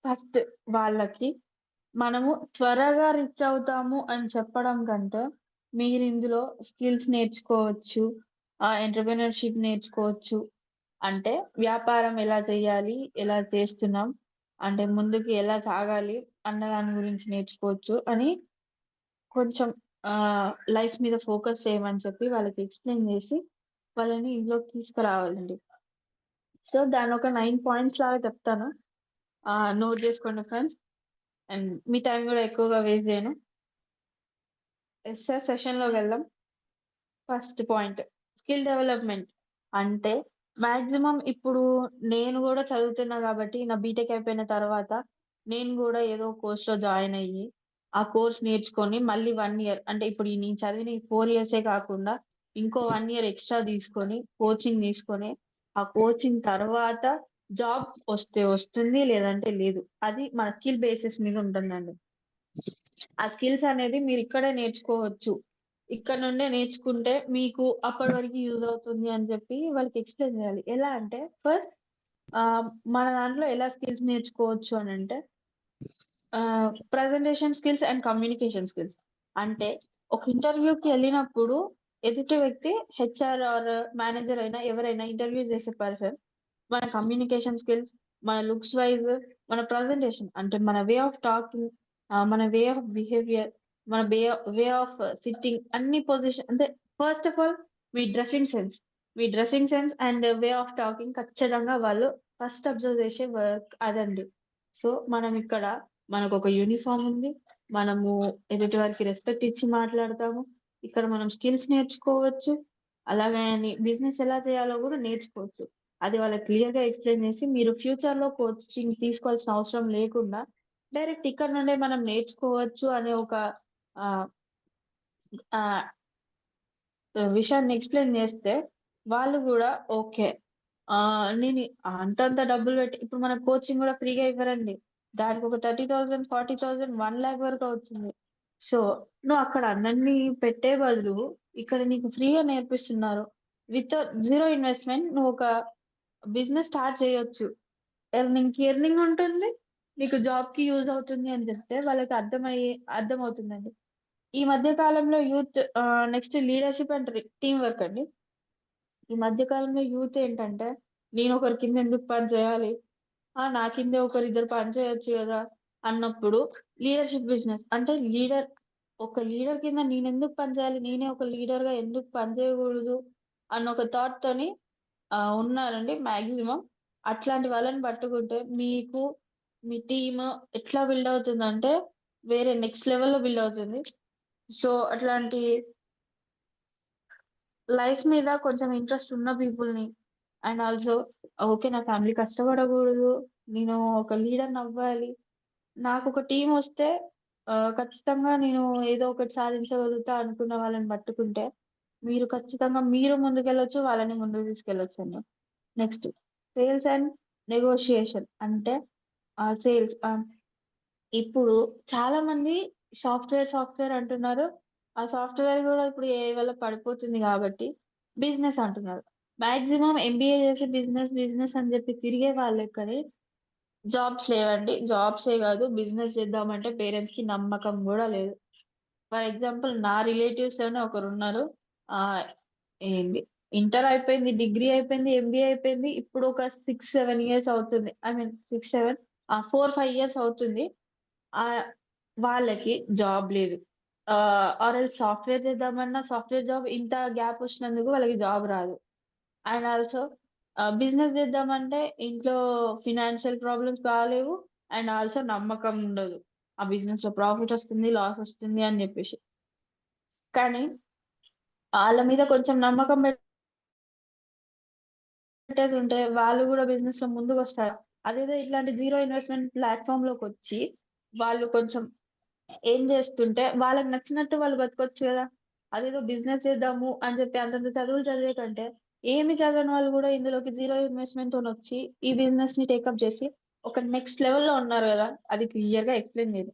First వాళ్ళకి మనము త్వరగా రిచ్ అవుతాము అని చెప్పడం కంటే, మీరిందులో స్కిల్స్ నేర్చుకోవచ్చు, ఎంటర్‌ప్రెన్యూర్‌షిప్ నేర్చుకోవచ్చు. అంటే వ్యాపారం ఎలా చేయాలి? ఎలా చేస్తున్నాం? అంటే ముందుకు ఎలా సాగాలి? అన్న దాని గురించి నేర్చుకోవచ్చు అని కొంచెం లైఫ్ మీద ఫోకస్ చేయమని చెప్పి వాళ్ళకి ఎక్స్‌ప్లెయిన్ చేసి, వాళ్ళని ఇందులోకి తీసుకురావాలండి. సో, దాన్నొక 9 పాయింట్స్ లాగా చెప్తాను. నోట్ జేసుకోండి ఫ్రెండ్స్. అండ్ మీ టైం గూడా ఎక్కువగా వేస్ట్ జేయను. యెస్ సార్ సెషన్‌లోకి వెళ్దాం. First point skill development. అంటే మాక్సిమం ఇప్పుడు నేను గూడా చదువుతున్నా గాబట్టి, నా బీటెక్ అయిపోయిన తర్వాత నేను గూడా ఏదో కోర్స్‌లో జాయిన్ అయ్యి, ఆ కోర్స్ నేర్చుకొని మళ్ళీ 1 ఇయర్ అంటే ఇప్పుడు ఈ నేను చదివిన ఈ 4 ఇయర్సే కాకుండా ఇంకో 1 ఇయర్ ఎక్స్‌ట్రా తీసుకొని, కోచింగ్ తీసుకొని, ఆ కోచింగ్ తర్వాత జాబ్ వస్తే వస్తుంది. లేదంటే లేదు. అది మన స్కిల్ బేసిస్ మీద ఉంటుందండి. ఆ స్కిల్స్ అనేది మీరిక్కడే నేర్చుకోవచ్చు. ఇక్కడ నుండే నేర్చుకుంటే మీకు అప్పటి వరకు యూజ్ అవుతుంది అని చెప్పి వాళ్ళకి ఎక్స్‌ప్లెయిన్ చేయాలి. ఎలా అంటే ఫస్ట్ ఆహ్, మన దాంట్లో ఎలా స్కిల్స్ నేర్చుకోవచ్చు అనంటే presentation skills and communication skills. అంటే ఒక ఇంటర్వ్యూకి ఎళ్ళినప్పుడు ఎదుటి వ్యక్తి హెచ్‌ఆర్ ఆర్ మేనేజర్ అయినా ఎవరైనా ఇంటర్వ్యూ చేసే పర్సన్ మన కమ్యూనికేషన్ స్కిల్స్, మన లుక్స్ వైస్, మన ప్రెజెంటేషన్ అంటే మన వే ఆఫ్ టాకింగ్, మన వే ఆఫ్ బిహేవియర్, మన వే ఆఫ్ సిట్టింగ్ అన్ని పొజిషన్ అంటే first of all me dressing sense and way of talking ఖచ్చితంగా వాళ్ళు ఫస్ట్ అబ్జర్వ్ చేసే వర్క్ అదండి. సో, మనం ఇక్కడ మనకొక యూనిఫార్మ్ ఉంది. మనము ఎదుటి వారికి రెస్పెక్ట్ ఇచ్చి మాట్లాడతాము. ఇక్కడ మనం స్కిల్స్ నేర్చుకోవచ్చు. అలాగే అని బిజినెస్ ఎలా చేయాలో గూడా నేర్చుకోవచ్చు. అది వాళ్ళకి క్లియర్‌గా ఎక్స్‌ప్లెయిన్ చేసి, మీరు ఫ్యూచర్‌లో కోచింగ్ తీసుకోవాల్సిన అవసరం లేకుండా, డైరెక్ట్ ఇక్కడ నుండే మనం నేర్చుకోవచ్చు అనే ఒక ఆహ్, ఆహ్, విషయాన్ని ఎక్స్‌ప్లెయిన్ చేస్తే, వాళ్ళు గూడా ఓకే. నేను అంతంత డబ్బులు పెట్టి ఇప్పుడు మనకు కోచింగ్ గూడా ఫ్రీగా ఇవ్వరండి. దానికొక 30,000, 40,000, 1,00,000 వరకు అవుతుంది. సో, నువ్వు అక్కడ అన్నన్ని పెట్టే బదులు, ఇక్కడ నీకు ఫ్రీగా నేర్పిస్తున్నారు. విత్ జీరో ఇన్వెస్ట్‌మెంట్ నువ్వొక బిజినెస్ స్టార్ట్ చేయొచ్చు. ఎర్నింగ్ ఉంటుంది. మీకు జాబ్‌కి యూజ్ అవుతుంది అని చెప్తే వాళ్ళకి అర్థమవుతుందండి. ఈ మధ్య కాలంలో youth next leadership and team work అండి. ఈ మధ్య కాలంలో యూత్ ఏంటంటే, నేనొకరి కింద ఎందుకు పని చేయాలి? నా కిందే ఒకరిద్దరు పని చేయొచ్చు గదా! అన్నప్పుడు లీడర్‌షిప్ బిజినెస్ అంటే ఒక లీడర్ కింద నేనెందుకు పని చేయాలి? నేనే ఒక లీడర్‌గా ఎందుకు పని చేయకూడదు? అన్న ఒక థాట్‌తోని ఉన్నారండి మాక్సిమం. అట్లాంటి వాళ్ళని పట్టుకుంటే మీకు మీ టీమ్ ఎట్లా బిల్డ్ అవుతుందంటే, వేరే నెక్స్ట్ లెవెల్‌లో బిల్డ్ అవుతుంది. సో, అట్లాంటి లైఫ్ మీద కొంచెం ఇంట్రెస్ట్ ఉన్న పీపుల్‌ని అండ్ ఆల్సో ఓకే. నా ఫ్యామిలీ కష్టపడకూడదు. నేను ఒక లీడర్‌నవ్వాలి. నాకొక టీమొస్తే ఖచ్చితంగా నేను ఏదో ఒకటి సాధించగలుగుతా అనుకున్న వాళ్ళని పట్టుకుంటే, మీరు ఖచ్చితంగా మీరు ముందుకెళ్ళొచ్చు. వాళ్ళని ముందుకు తీసుకెళ్ళొచ్చండి. నెక్స్ట్ సేల్స్ అండ్ నెగోషియేషన్ అంటే సేల్స్ ఇప్పుడు చాలా మంది సాఫ్ట్‌వేర్ అంటున్నారు. ఆ సాఫ్ట్‌వేర్ గూడా ఇప్పుడు ఏఐ వల్ల పడిపోతుంది గాబట్టి బిజినెస్ అంటున్నారు. మాక్సిమం ఎంబీఏ చేసి బిజినెస్ అని జెప్పి తిరిగే వాళ్ళెక్కడే జాబ్స్ లేవండి. జాబ్సే గాదు బిజినెస్ చేద్దామంటే పేరెంట్స్‌కి నమ్మకం గూడా లేదు. ఫర్ ఎగ్జాంపుల్ నా రిలేటివ్స్‌లోనే ఒకరున్నారు. ఆహ్, ఏంది ఇంటర్ అయిపోయింది, డిగ్రీ అయిపోయింది, ఎంబీఏ అయిపోయింది. ఇప్పుడు ఒక 6, 7 ఇయర్స్ అవుతుంది. ఐ మీన్ 6, 7 4, 5 ఇయర్స్ అవుతుంది. ఆహ్, వాళ్ళకి జాబ్ లేదు. ఆర్ ఎల్స్ సాఫ్ట్‌వేర్ చేద్దామన్నా సాఫ్ట్‌వేర్ జాబ్ ఇంత గ్యాప్ వచ్చినందుకు వాళ్ళకి జాబ్ రాదు. అండ్ ఆల్సో బిజినెస్ చేద్దామంటే ఇంట్లో ఫినాన్షియల్ ప్రాబ్లమ్స్ బాలేవు. అండ్ ఆల్సో నమ్మకం ఉండదు. ఆ బిజినెస్‌లో ప్రాఫిట్ వస్తుంది, లాస్ వస్తుంది అని జెప్పేసి. కానీ ఆళ్ళ మీద కొంచెం నమ్మకం పెట్టేదుంటే వాళ్ళు గూడా బిజినెస్‌లో ముందుకొస్తారు. అదేదో ఇట్లాంటి జీరో ఇన్వెస్ట్‌మెంట్ ప్లాట్‌ఫార్మ్‌లోకొచ్చి వాళ్ళు కొంచెం ఏం జేస్తుంటే వాళ్ళకి నచ్చినట్టు వాళ్ళు బతకొచ్చు గదా! అదేదో బిజినెస్ చేద్దాము అని జెప్పి అంతంత చదువులు చదివే కంటే, ఏమి చదవని వాళ్ళు గూడా ఇందులోకి జీరో ఇన్వెస్ట్‌మెంట్‌తోనొచ్చి ఈ బిజినెస్‌ని టేకప్ జేసి ఒక నెక్స్ట్ లెవెల్‌లో ఉన్నారు గదా! అది క్లియర్‌గా ఎక్స్‌ప్లెయిన్ జేయలి.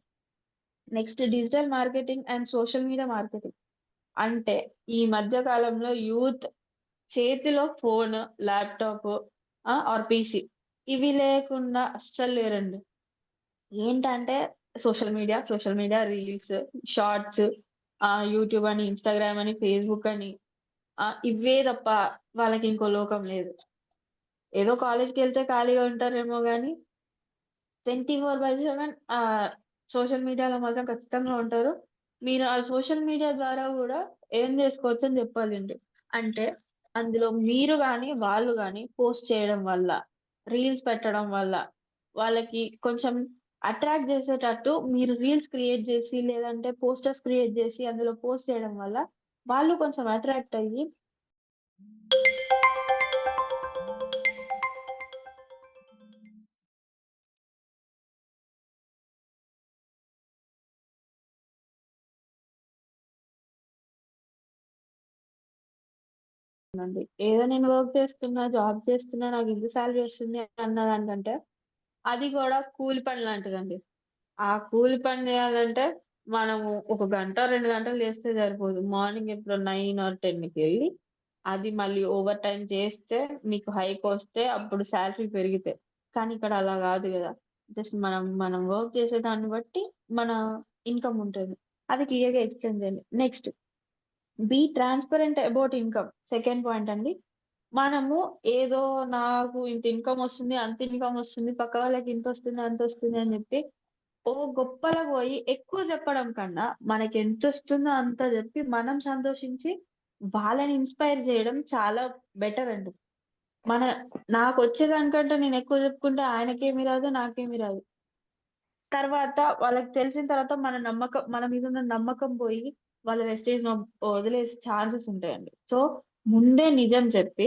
Next digital marketing and social media marketing. అంటే ఈ మధ్య కాలంలో యూత్ చేతిలో ఫోను, ల్యాప్‌టాపు ఆర్ పీసీ ఇవి లేకుండా అస్సలు లేరండి. ఏంటంటే social media reels, shorts, YouTube అని, ఇన్‌స్టాగ్రామ్ అని, ఫేస్‌బుక్ అని ఇవే తప్ప వాళ్ళకి ఇంకో లోకం లేదు. ఏదో కాలేజ్‌కెళ్తే ఖాళీగా ఉంటారేమో గానీ 24/7 సోషల్ మీడియాలో మాత్రం ఖచ్చితంగా ఉంటారు. మీరు ఆ సోషల్ మీడియా ద్వారా గూడా ఎర్న్ జేసుకోవచ్చని జెప్పాలండి. అంటే అందులో మీరు గాని, వాళ్ళు గాని పోస్ట్ చేయడం వల్ల, రీల్స్ పెట్టడం వల్ల, వాళ్ళకి కొంచెం అట్రాక్ట్ జేసేటట్టు మీరు రీల్స్ క్రియేట్ జేసి, లేదంటే పోస్టర్స్ క్రియేట్ జేసి అందులో పోస్ట్ చేయడం వల్ల, వాళ్ళు కొంచెం అట్రాక్ట్ అయ్యి ఏదో నేను వర్క్ చేస్తున్నా, జాబ్ చేస్తున్నా, నాకు ఇంత సాలరీ వస్తుంది అన్న దానికంటే అది గూడా కూలి పని లాంటిదండి. ఆ కూలి పని జేయాలంటే మనము ఒక గంట, 2 గంటలు చేస్తే సరిపోదు. మార్నింగ్ ఎప్పుడో 9 ఆర్ 10కెళ్ళి అది మళ్ళీ ఓవర్ టైమ్ చేస్తే మీకు హైకొస్తే అప్పుడు సాలరీ పెరిగితే. కానీ ఇక్కడ అలా గాదు గదా! జస్ట్ మనం వర్క్ చేసే దాన్ని బట్టి మన ఇన్‌కమ్ ఉంటది. అది క్లియర్‌గా ఎక్స్‌ప్లెయిన్ చేయండి. Next be transparent about income. Second point అండి. మనము ఏదో నాకు ఇంత ఇన్‌కమొస్తుంది, అంత ఇన్‌కమొస్తుంది, పక్క వాళ్ళకి ఇంతొస్తుంది, అంతొస్తుంది అని జెప్పి గొప్పలకు పోయి ఎక్కువ చెప్పడం కన్నా, మనకెంతొస్తుందో అంత జెప్పి మనం సంతోషించి వాళ్ళని ఇన్‌స్పైర్ జేయడం చాలా బెటర్ అండి. మన నాకొచ్చేదానికంటే నేనెక్కువ జెప్పుకుంటే ఆయనకేమి రాదు, నాకేమి రాదు. తర్వాత వాళ్ళకి తెలిసిన తర్వాత మన మీదున్న నమ్మకం పోయి, వాళ్ళు వెస్టేజ్‌లో వదిలేసే ఛాన్సెస్ ఉంటాయండి. సో, ముందే నిజం చెప్పి,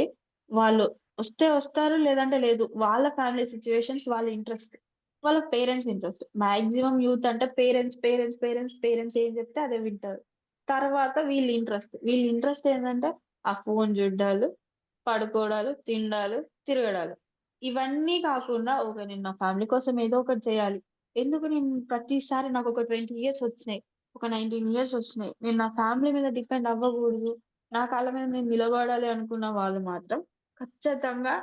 వాళ్ళు వస్తే వస్తారు, లేదంటే లేదు. వాళ్ళ ఫ్యామిలీ సిట్యుయేషన్స్, వాళ్ళ ఇంట్రెస్ట్, వాళ్ళ పేరెంట్స్ ఇంట్రెస్ట్. మాక్సిమం యూత్ అంటే పేరెంట్స్ ఏం చెప్తే అదే వింటారు. తర్వాత వీళ్ళ ఇంట్రెస్ట్ ఏందంటే, ఆ ఫోను చూడ్డాలు, పడుకోవడాలు, తినడాలు, తిరగడాలు. ఇవన్నీ కాకుండా నేను నా ఫ్యామిలీ కోసం ఏదో ఒకటి చేయాలి. ఎందుకు నేను ప్రతిసారి నాకొక 20 ఇయర్స్ ఒచ్చినాయి. ఒక 19 ఇయర్స్ ఒచ్చినాయి. నేను నా ఫ్యామిలీ మీద డిపెండ్ అవ్వగూడదు. నా కాళ్ళ మీద నేను నిలబడాలి అనుకున్న వాళ్ళు మాత్రం ఖచ్చితంగా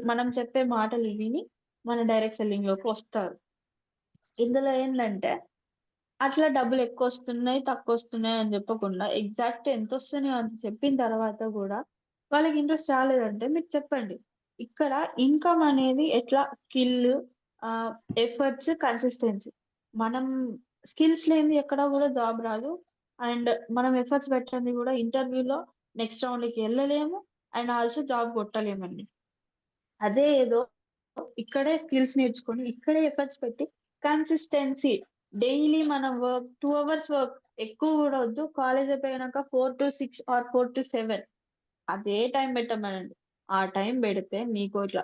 మనం చెప్పే మాటలు విని మన డైరెక్ట్ సెల్లింగ్‌లోకి వస్తారు. ఇందులో ఏందంటే అట్లా డబ్బులెక్కువొస్తున్నాయి, తక్కువొస్తున్నాయి అని జెప్పకుండా ఎగ్జాక్ట్ ఎంతొస్తున్నాయో అంత చెప్పిన తర్వాత గూడా వాళ్ళకి ఇంట్రెస్ట్ రాలేదంటే మీరు చెప్పండి. ఇక్కడ ఇన్‌కమ్ అనేది ఎట్లా స్కిల్, ఆహ్, ఎఫర్ట్స్, కన్సిస్టెన్సీ. మనం స్కిల్స్ లేనిది ఎక్కడ గూడా జాబ్ రాదు. అండ్ మనం ఎఫర్ట్స్ పెట్టంది గూడా ఇంటర్వ్యూలో నెక్స్ట్ రౌండ్‌కి ఎళ్ళలేము. అండ్ ఆల్సో జాబ్ కొట్టలేమండి. అదే ఏదో ఇక్కడే స్కిల్స్ నేర్చుకొని, ఇక్కడే ఎఫర్ట్స్ పెట్టి కన్సిస్టెన్సీ డైలీ మనం 2 అవర్స్ వర్క్ ఎక్కువ గూడా వద్దు. కాలేజ్ అయిపోయినాక 4-6 ఆర్ 4-7 అదే టైం పెట్టమనండి. ఆ టైం బెడితే నీకు ఇట్లా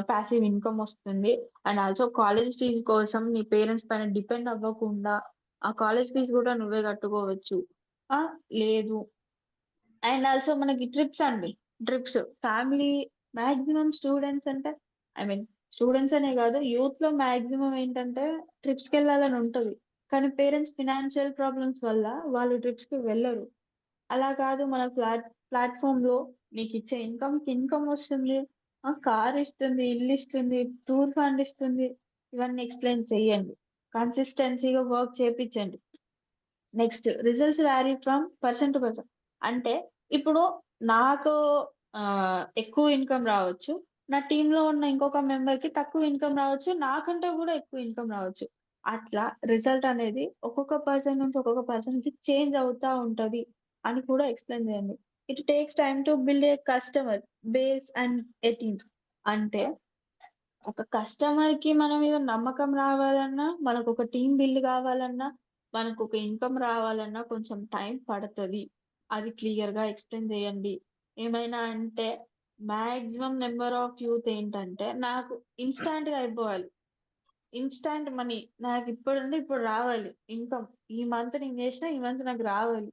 పాసివ్ ఇన్‌కమ్ వస్తుంది. అండ్ ఆల్సో కాలేజ్ ఫీస్ కోసం నీ పేరెంట్స్ పైన డిపెండ్ అవ్వకుండా, ఆ కాలేజ్ ఫీస్ గూడా నువ్వే కట్టుకోవచ్చు. ఆ! లేదు అండ్ ఆల్సో మనకి ట్రిప్స్ అండి. ట్రిప్స్. ఫ్యామిలీ మాక్సిమం స్టూడెంట్స్ అంటే ఐ మీన్ స్టూడెంట్స్ అనే గాదు. యూత్‌లో మాక్సిమం ఏంటంటే ట్రిప్స్‌కెళ్ళాలని ఉంటది. కానీ పేరెంట్స్ ఫినాన్షియల్ ప్రాబ్లమ్స్ వల్ల వాళ్ళు ట్రిప్స్‌కి వెళ్లరు. అలా కాదు మన ప్లాట్‌ఫార్మ్‌లో నీకిచ్చే ఇన్‌కమ్‌కి ఇన్‌కమ్ వస్తుంది. కార్ ఇస్తుంది, ఇల్లిస్తుంది, టూర్ ఫండ్ ఇస్తుంది. ఇవన్నీ ఎక్స్‌ప్లెయిన్ చేయండి. కన్సిస్టెన్సీ‌గా వర్క్ చేపిచ్చండి. Next results vary from person to person. అంటే ఇప్పుడు నాకు ఎక్కువ ఇన్‌కమ్ రావచ్చు. నా టీమ్‌లో ఉన్న ఇంకొక మెంబర్‌కి తక్కువ ఇన్‌కమ్ రావచ్చు. నాకంటే గూడా ఎక్కువ ఇన్‌కమ్ రావచ్చు. అట్లా రిజల్ట్ అనేది ఒక్కొక్క పర్సన్ నుంచి ఒక్కొక్క పర్సన్‌కి చేంజ్ అవుతా ఉంటది అని కూడా ఎక్స్‌ప్లెయిన్ చేయండి. It takes time to build a customer base and a team. అంటే ఒక కస్టమర్‌కి మన మీద నమ్మకం రావాలన్నా, మనకొక టీమ్ బిల్డ్ కావాలన్నా, మనకొక ఇన్‌కమ్ రావాలన్నా కొంచెం టైం పడతది. అది క్లియర్‌గా ఎక్స్‌ప్లెయిన్ చేయండి. ఏమైనా అంటే మాక్సిమం నంబర్ ఆఫ్ యూత్ ఏంటంటే, నాకు ఇన్‌స్టాంట్‌గా అయిపోవాలి. Instant money. నాకిప్పుడుండి ఇప్పుడు రావాలి ఇన్‌కమ్. ఈ మంత్ నేను జేసినా, ఈ మంత్ నాకు రావాలి.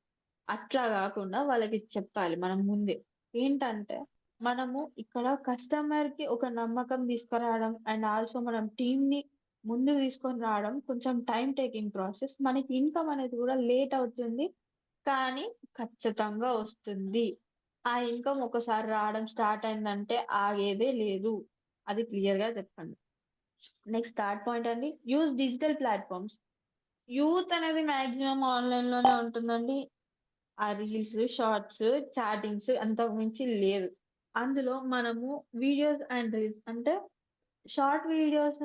అట్లా గాకుండా వాళ్ళకి చెప్పాలి మనం ముందే. ఏంటంటే, మనము ఇక్కడ కస్టమర్‌కి ఒక నమ్మకం తీసుకురావడం అండ్ ఆల్సో మనం టీమ్‌ని ముందుకు తీసుకొని రావడం కొంచెం టైమ్ టేకింగ్ ప్రాసెస్. మనకి ఇన్‌కమ్ అనేది గూడా లేట్ అవుతుంది. కానీ ఖచ్చితంగా వస్తుంది. ఆ ఇన్‌కమ్ ఒకసారి రావడం స్టార్ట్ అయిందంటే ఆగేదే లేదు. అది క్లియర్‌గా చెప్పండి. నెక్స్ట్ థర్డ్ పాయింట్ అండి, యూజ్ డిజిటల్ ప్లాట్ఫామ్స్. యూత్ అనేది మాక్సిమం ఆన్లైన్ లోనే ఉంటుందండి. ఆ రీల్స్, షార్ట్స్, చాటింగ్స్ అంతకు మించి లేదు. అందులో మనము వీడియోస్ అండ్ రీల్స్ అంటే షార్ట్ వీడియోస్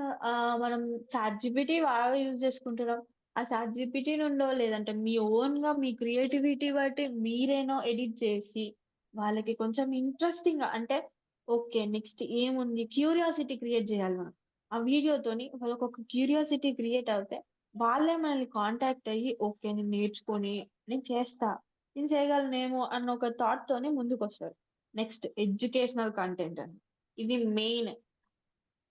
మనం చాట్‌జీపీటీ బాగా యూజ్ చేసుకుంటున్నాం. ఆ చాట్‌జీపీటీ నుండో లేదంటే మీ ఓన్‌గా మీ క్రియేటివిటీ బట్టి మీరేనో ఎడిట్ చేసి, వాళ్ళకి కొంచెం ఇంట్రెస్టింగ్‌గా అంటే ఓకే. నెక్స్ట్ ఏముంది? క్యూరియాసిటీ క్రియేట్ చేయాలి మనం. ఆ వీడియోతోని వాళ్ళకొక క్యూరియాసిటీ క్రియేట్ అవుతే, వాళ్ళే మనల్ని కాంటాక్ట్ అయ్యి ఓకే. నేను నేర్చుకొని నేను చేస్తా. నేను చేయగలనేమో అన్న ఒక థాట్‌తోనే ముందుకొస్తారు. నెక్స్ట్ ఎడ్యుకేషనల్ కంటెంట్ అండి. ఇది main.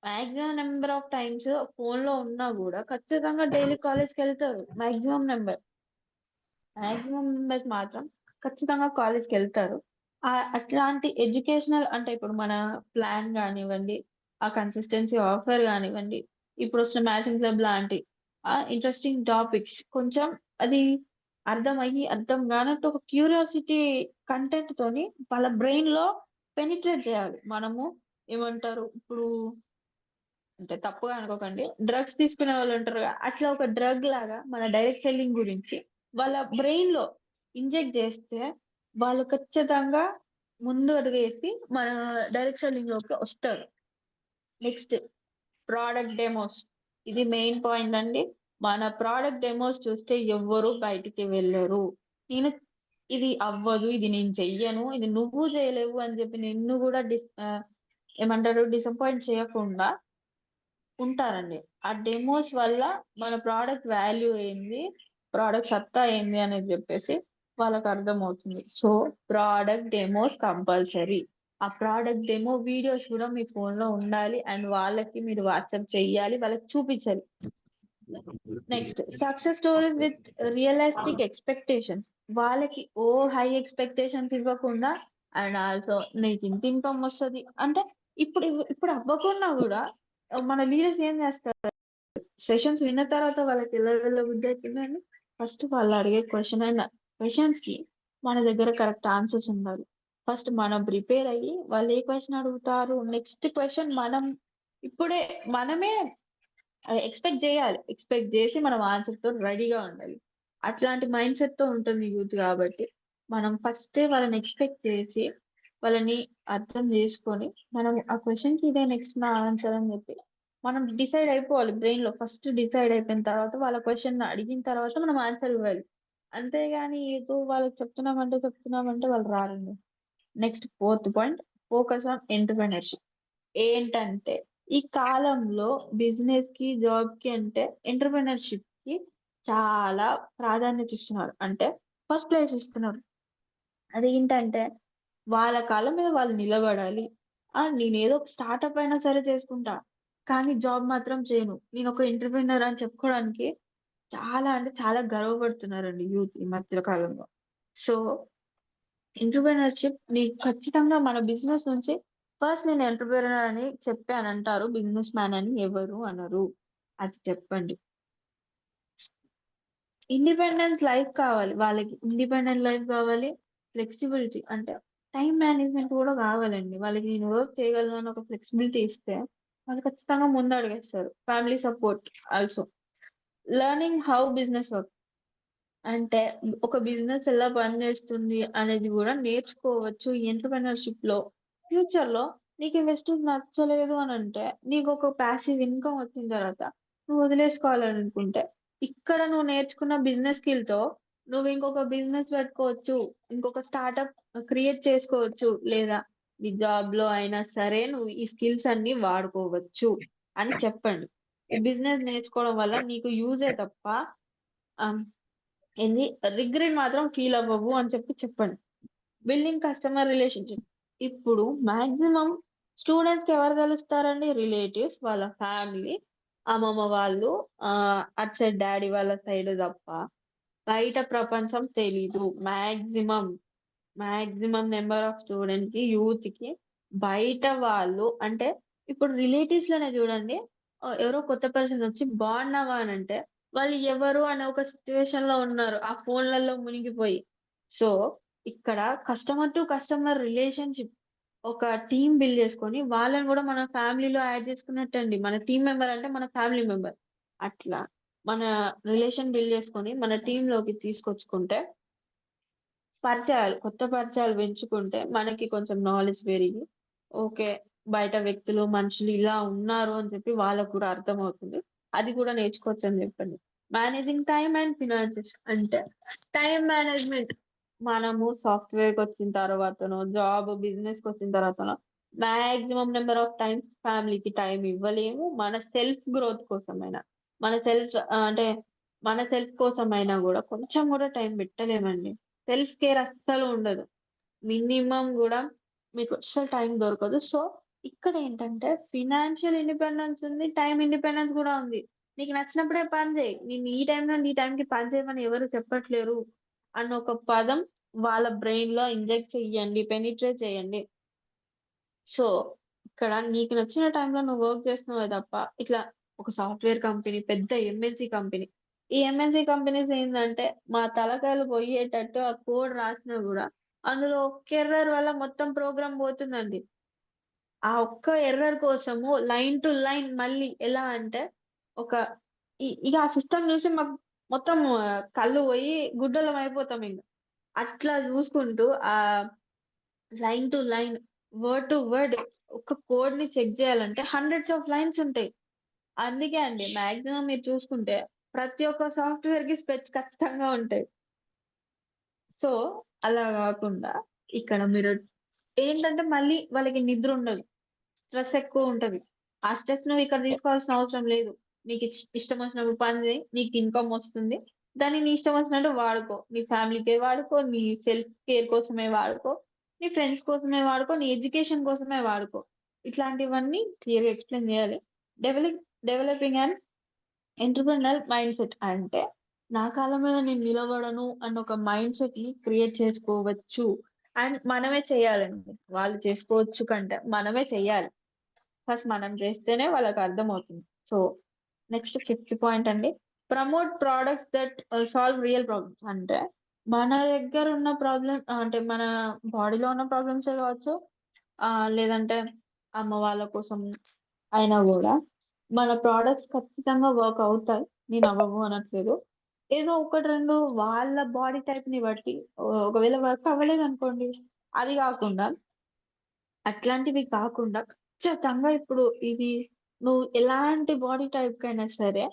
Maximum number of times ఫోన్‌లో ఉన్నా గూడా ఖచ్చితంగా డైలీ కాలేజ్‌కెళ్తారు. మాక్సిమం మెంబర్స్ మాత్రం ఖచ్చితంగా కాలేజ్‌కెళ్తారు. అట్లాంటి ఎడ్యుకేషనల్ అంటే ఇప్పుడు మన ప్లాన్ గానివ్వండి, ఆ కన్సిస్టెన్సీ ఆఫర్ గానివ్వండి, ఇప్పుడొస్తున్న మ్యాచింగ్ క్లబ్ లాంటి ఇంట్రెస్టింగ్ టాపిక్స్ కొంచెం అది అర్థమయ్యి, అర్థం గానట్టు ఒక క్యూరియాసిటీ కంటెంట్‌తోని వాళ్ళ బ్రెయిన్‌లో పెనిట్రేట్ జేయాలి. మనము ఏమంటారు ఇప్పుడు అంటే తప్పుగా అనుకోకండి. డ్రగ్స్ తీసుకునే వాళ్ళుంటారుగా, అట్లా ఒక డ్రగ్ లాగా మన డైరెక్ట్ సెల్లింగ్ గురించి వాళ్ళ బ్రెయిన్‌లో ఇంజెక్ట్ జేస్తే, వాళ్ళు ఖచ్చితంగా ముందు అడుగేసి మన డైరెక్ట్ సెల్లింగ్‌లోకి వస్తారు. Next product demos. ఇది మెయిన్ పాయింట్ అండి. మన ప్రొడక్ట్ డెమోస్ చూస్తే ఎవ్వరు బయటికి వెళ్లరు. నేను ఇది అవ్వదు, ఇది నేను చెయ్యను, ఇది నువ్వు చేయలేవు అని చెప్పి నిన్ను గూడా ఏమంటారు డిసప్పాయింట్ చేయకుండా ఉంటారండి. ఆ డెమోస్ వల్ల మన ప్రొడక్ట్ వాల్యూ ఏంది, ప్రొడక్ట్ సత్తా ఏంది అనేది జెప్పేసి వాళ్ళకర్థమవుతుంది. So, product demos compulsory. ఆ ప్రొడక్ట్ డెమో వీడియోస్ గూడా మీ ఫోన్‌లో ఉండాలి. అండ్ వాళ్ళకి మీరు వాట్సాప్ చెయ్యాలి. వాళ్ళకి చూపిచ్చాలి. Next success stories with realistic expectations. వాళ్ళకి హై ఎక్స్‌పెక్టేషన్స్ ఇవ్వకుండా అండ్ ఆల్సో నీకింత ఇన్‌కమ్ వస్తది. అంటే ఇప్పుడు అవ్వకున్నా గూడా మన లీడర్స్ ఏం జేస్తారు? సెషన్స్ విన్న తర్వాత వాళ్ళకి ఎలా వెళ్ళబుద్ధయితుందండి, ఫస్ట్ వాళ్ళు అడిగే క్వెషన్స్‌కి మన దగ్గర కరెక్ట్ ఆన్సర్స్ ఉండాలి. ఫస్ట్ మనం ప్రిపేర్ అయ్యి వాళ్ళు ఏ క్వెషన్ అడుగుతారు, నెక్స్ట్ క్వెషన్ ఇప్పుడే మనమే ఎక్స్‌పెక్ట్ జేయాలి. ఎక్స్‌పెక్ట్ జేసి మనం ఆన్సర్‌తోని రెడీగా ఉండాలి. అట్లాంటి మైండ్ సెట్‌తో ఉంటుంది యూత్ గాబట్టి, మనం ఫస్టే వాళ్ళని ఎక్స్‌పెక్ట్ చేసి, వాళ్ళని అర్థం జేసుకొని, మనం ఆ క్వెషన్‌కి ఇదే నెక్స్ట్ నా ఆన్సర్ అని జెప్పి, మనం డిసైడ్ అయిపోవాలి బ్రెయిన్‌లో. ఫస్ట్ డిసైడ్ అయిపోయిన తర్వాత, వాళ్ళ క్వెషన్ అడిగిన తర్వాత మనం ఆన్సర్ ఇవ్వాలి. అంతేగాని ఏదో వాళ్ళకి చెప్తున్నామంటే వాళ్ళు రారండి. Next fourth point focus on entrepreneurship. ఏంటంటే, ఈ కాలంలో బిజినెస్‌కి, జాబ్‌కి అంటే ఎంటర్‌ప్రెన్యూర్‌షిప్‌కి చాలా ప్రాధాన్యత ఇస్తున్నారు. అంటే ఫస్ట్ ప్లేస్ ఇస్తున్నారు. అదేంటంటే, వాళ్ళ కాళ్ళ మీద వాళ్ళు నిలబడాలి. నేనేదో ఒక స్టార్టప్ అయినా సరే చేసుకుంటా. కానీ జాబ్ మాత్రం చేయను. నేనొక ఎంటర్‌ప్రెన్యూర్ అని చెప్పుకోవడానికి చాలా అంటే చాలా గర్వపడుతున్నారండి యూత్ ఈ మధ్య కాలంలో. సో ఎంటర్‌ప్రెన్యూర్‌షిప్ నీకు ఖచ్చితంగా మన బిజినెస్ నుంచి ఫస్ట్ నేను ఎంటర్‌ప్రెన్యూర్ అని చెప్పానంటారు. బిజినెస్ మ్యాన్ అని ఎవరు అనరు. అది చెప్పండి. ఇండిపెండెన్స్ లైఫ్ కావాలి. వాళ్ళకి ఇండిపెండెంట్ లైఫ్ కావాలి. ఫ్లెక్సిబిలిటీ అంటే టైమ్ మేనేజ్‌మెంట్ కూడా కావాలండి. వాళ్ళకి నేను వర్క్ చేయగలను అని ఒక ఫ్లెక్సిబిలిటీ ఇస్తే వాళ్ళు ఖచ్చితంగా ముందడుగేస్తారు. Family support also. Learning how business work. అంటే ఒక బిజినెస్ ఎలా పనిచేస్తుంది అనేది గూడా నేర్చుకోవచ్చు ఈ ఎంటర్‌ప్రెన్యూర్‌షిప్‌లో. ఫ్యూచర్‌లో నీకు ఈ వెస్టీజ్ నచ్చలేదు అనంటే, నీకొక ప్యాసివ్ ఇన్‌కమ్ వచ్చిన తర్వాత నువ్వు వదిలేసుకోవాలనుకుంటే, ఇక్కడ నువ్వు నేర్చుకున్న బిజినెస్ స్కిల్‌తో నువ్వు ఇంకొక బిజినెస్ పెట్టుకోవచ్చు. ఇంకొక స్టార్టప్ క్రియేట్ చేసుకోవచ్చు. లేదా నీ జాబ్‌లో అయినా సరే నువ్వు ఈ స్కిల్స్ అన్నీ వాడుకోవచ్చు అని చెప్పండి. ఈ బిజినెస్ నేర్చుకోవడం వల్ల నీకు యూజే తప్ప ఆహ్ ఏంది రిగ్రెట్ మాత్రం ఫీల్ అవ్వవు అని చెప్పండి. Building customer relationship. ఇప్పుడు మాక్సిమం స్టూడెంట్స్‌కి ఎవరు తెలుస్తారండి? రిలేటివ్స్, వాళ్ళ ఫ్యామిలీ, అమ్మమ్మ వాళ్ళు, అటు సైడ్ డ్యాడీ వాళ్ళ సైడ్ తప్ప బయట ప్రపంచం తెలీదు. మాక్సిమం నంబర్ ఆఫ్ స్టూడెంట్‌కి, యూత్‌కి బయట వాళ్ళు అంటే ఇప్పుడు రిలేటివ్స్‌లోనే చూడండి. ఎవరో కొత్త పర్సన్ వచ్చి బాగున్నావా అనంటే, వాళ్ళు ఎవరు అనే ఒక సిట్యుయేషన్‌లో ఉన్నారు. ఆ ఫోన్‌లలో మునిగిపోయి. సో, ఇక్కడ కస్టమర్ టు కస్టమర్ రిలేషన్‌షిప్ ఒక టీమ్ బిల్డ్ చేసుకొని వాళ్ళని గూడా మన ఫ్యామిలీలో యాడ్ చేసుకున్నట్టండి. మన టీమ్ మెంబర్ అంటే మన ఫ్యామిలీ మెంబర్. అట్లా మన రిలేషన్ బిల్డ్ చేసుకొని మన టీమ్‌లోకి తీసుకొచ్చుకుంటే కొత్త పరిచయాలు పెంచుకుంటే మనకి కొంచెం నాలెడ్జ్ పెరిగి, ఓకే. బయట వ్యక్తులు, మనుషులు ఇలా ఉన్నారు అని చెప్పి వాళ్ళకి కూడా అర్థమవుతుంది. అది కూడా నేర్చుకోవచ్చని చెప్పండి. మేనేజింగ్ టైమ్ అండ్ ఫినాన్సెస్ అంటే టైమ్ మేనేజ్‌మెంట్. మనము సాఫ్ట్‌వేర్‌కొచ్చిన తర్వాతనో, బిజినెస్‌కొచ్చిన తర్వాతనో మాక్సిమం నంబర్ ఆఫ్ టైమ్స్ ఫ్యామిలీకి టైమ్ ఇవ్వలేము. మన సెల్ఫ్ గ్రోత్ కోసమైనా, అంటే మన సెల్ఫ్ కోసమైనా గూడా కొంచెం గూడా టైం పెట్టలేమండి. సెల్ఫ్ కేర్ అస్సలు ఉండదు. మినిమమ్ గూడా మీకు అస్సలు టైం దొరకదు. సో, ఇక్కడేంటంటే ఫినాన్షియల్ ఇండిపెండెన్స్ ఉంది. టైమ్ ఇండిపెండెన్స్ గూడా ఉంది. నీకు నచ్చినప్పుడే పని జెయి. నేను ఈ టైం నుండి ఈ టైంకి పని చేయమని ఎవరు చెప్పట్లేరు అన్న ఒక పదం వాళ్ళ బ్రెయిన్‌లో ఇంజెక్ట్ చెయ్యండి. పెనిట్రేట్ చేయండి. సో, ఇక్కడ నీకు నచ్చిన టైంలో నువ్వు వర్క్ చేస్తున్నావే తప్ప, ఇట్లా ఒక సాఫ్ట్‌వేర్ కంపెనీ, పెద్ద ఎంఎన్‌సీ కంపెనీ. ఈ ఎంఎన్‌సీ కంపెనీస్ ఏందంటే, మా తలకాయలు పొయ్యేటట్టు ఆ కోడ్ రాసినా గూడా, అందులో ఒక్క ఎర్రర్ వల్ల మొత్తం ప్రోగ్రామ్ పోతుందండి. ఆ ఒక్క ఎర్రర్ కోసము లైన్ టు లైన్ మళ్ళీ ఎలా అంటే, ఒక ఇగ ఆ సిస్టమ్ చూసి మాకు మొత్తం కళ్ళు పోయి గుడ్డోలం అయిపోతామింక. అట్లా చూసుకుంటూ line to line, word to word ఒక కోడ్‌ని చెక్ జేయాలంటే హండ్రెడ్స్ ఆఫ్ లైన్స్ ఉంటాయి. అందుకే అండి మాక్సిమం మీరు చూసుకుంటే ప్రతి ఒక్క సాఫ్ట్‌వేర్‌కి స్పెక్స్ ఖచ్చితంగా ఉంటాయి. సో, అలా గాకుండా ఇక్కడ మీరు ఏంటంటే మళ్ళీ వాళ్ళకి నిద్రుండదు. స్ట్రెస్ ఎక్కువుంటది. ఆ స్ట్రెస్ నువ్వు ఇక్కడ తీసుకోవాల్సిన అవసరం లేదు. నీకు ఇష్టమొచ్చినప్పుడు పని జెయి. నీకు ఇన్‌కమ్ ఒస్తుంది. దాన్ని నీ ఇష్టం వచ్చినట్టు వాడుకో. నీ ఫ్యామిలీకే వాడుకో. నీ సెల్ఫ్ కేర్ కోసమే వాడుకో. నీ ఫ్రెండ్స్ కోసమే వాడుకో. నీ ఎడ్యుకేషన్ కోసమే వాడుకో. ఇట్లాంటివన్నీ క్లియర్‌గా ఎక్స్‌ప్లెయిన్ జేయాలి. Develop developing and entrepreneur mindset అంటే, నా కాళ్ళ మీద నేను నిలబడను అన్న ఒక మైండ్‌సెట్‌ని క్రియేట్ చేసుకోవచ్చు. అండ్ మనమే చేయాలండి. వాళ్ళు చేసుకోవచ్చు కంటే మనమే చెయ్యాలి. ఫస్ట్ మనం చేస్తేనే వాళ్ళకర్థమవుతుంది. సో, నెక్స్ట్ ఫిఫ్త్ పాయింట్ అండి. Promote products that solve real problems. అంటే మన దగ్గరున్న అంటే మన బాడీలో ఉన్న ప్రాబ్లమ్సే కావచ్చు, లేదంటే అమ్మ వాళ్ళ కోసం అయినా గూడా మన ప్రొడక్ట్స్ ఖచ్చితంగా వర్క్ అవుతాయి. నేనవ్వవు అనట్లేదు. ఏదో 1, 2 వాళ్ళ బాడీ టైప్‌ని బట్టి ఒకవేళ వర్క్ అవ్వలేదనుకోండి, అది గాకుండా అట్లాంటివి కాకుండా ఖచ్చితంగా ఇప్పుడు నువ్వు ఎలాంటి బాడీ టైప్‌కైనా సరే,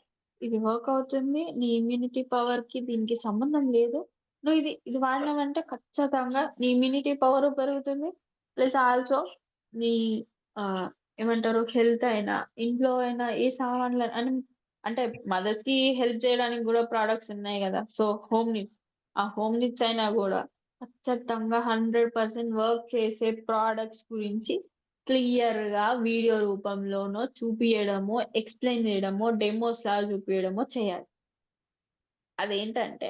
ఇది వర్క్ అవుతుంది. నీ ఇమ్యూనిటీ పవర్‌కి దీనికి సంబంధం లేదు. నువ్వు ఇది వాడినావంటే ఖచ్చితంగా నీ ఇమ్యూనిటీ పవరు పెరుగుతుంది. ప్లస్ ఆల్సో నీ ఆహ్, ఏమంటారు హెల్త్ అయినా, ఇంట్లో అయినా ఏ సామాన్లు అంటే మదర్స్‌కి హెల్ప్ చేయడానికి గూడా ప్రొడక్ట్స్ ఉన్నాయి గదా! So, home needs. ఆ హోమ్ నీడ్స్ అయినా గూడా ఖచ్చితంగా 100% వర్క్ చేసే ప్రొడక్ట్స్ గురించి క్లియర్‌గా వీడియో రూపంలోనో చూపియడమో, ఎక్స్‌ప్లెయిన్ జేయడమో, డెమోస్‌లాగా చూపియడమో చేయాలి. అదేంటంటే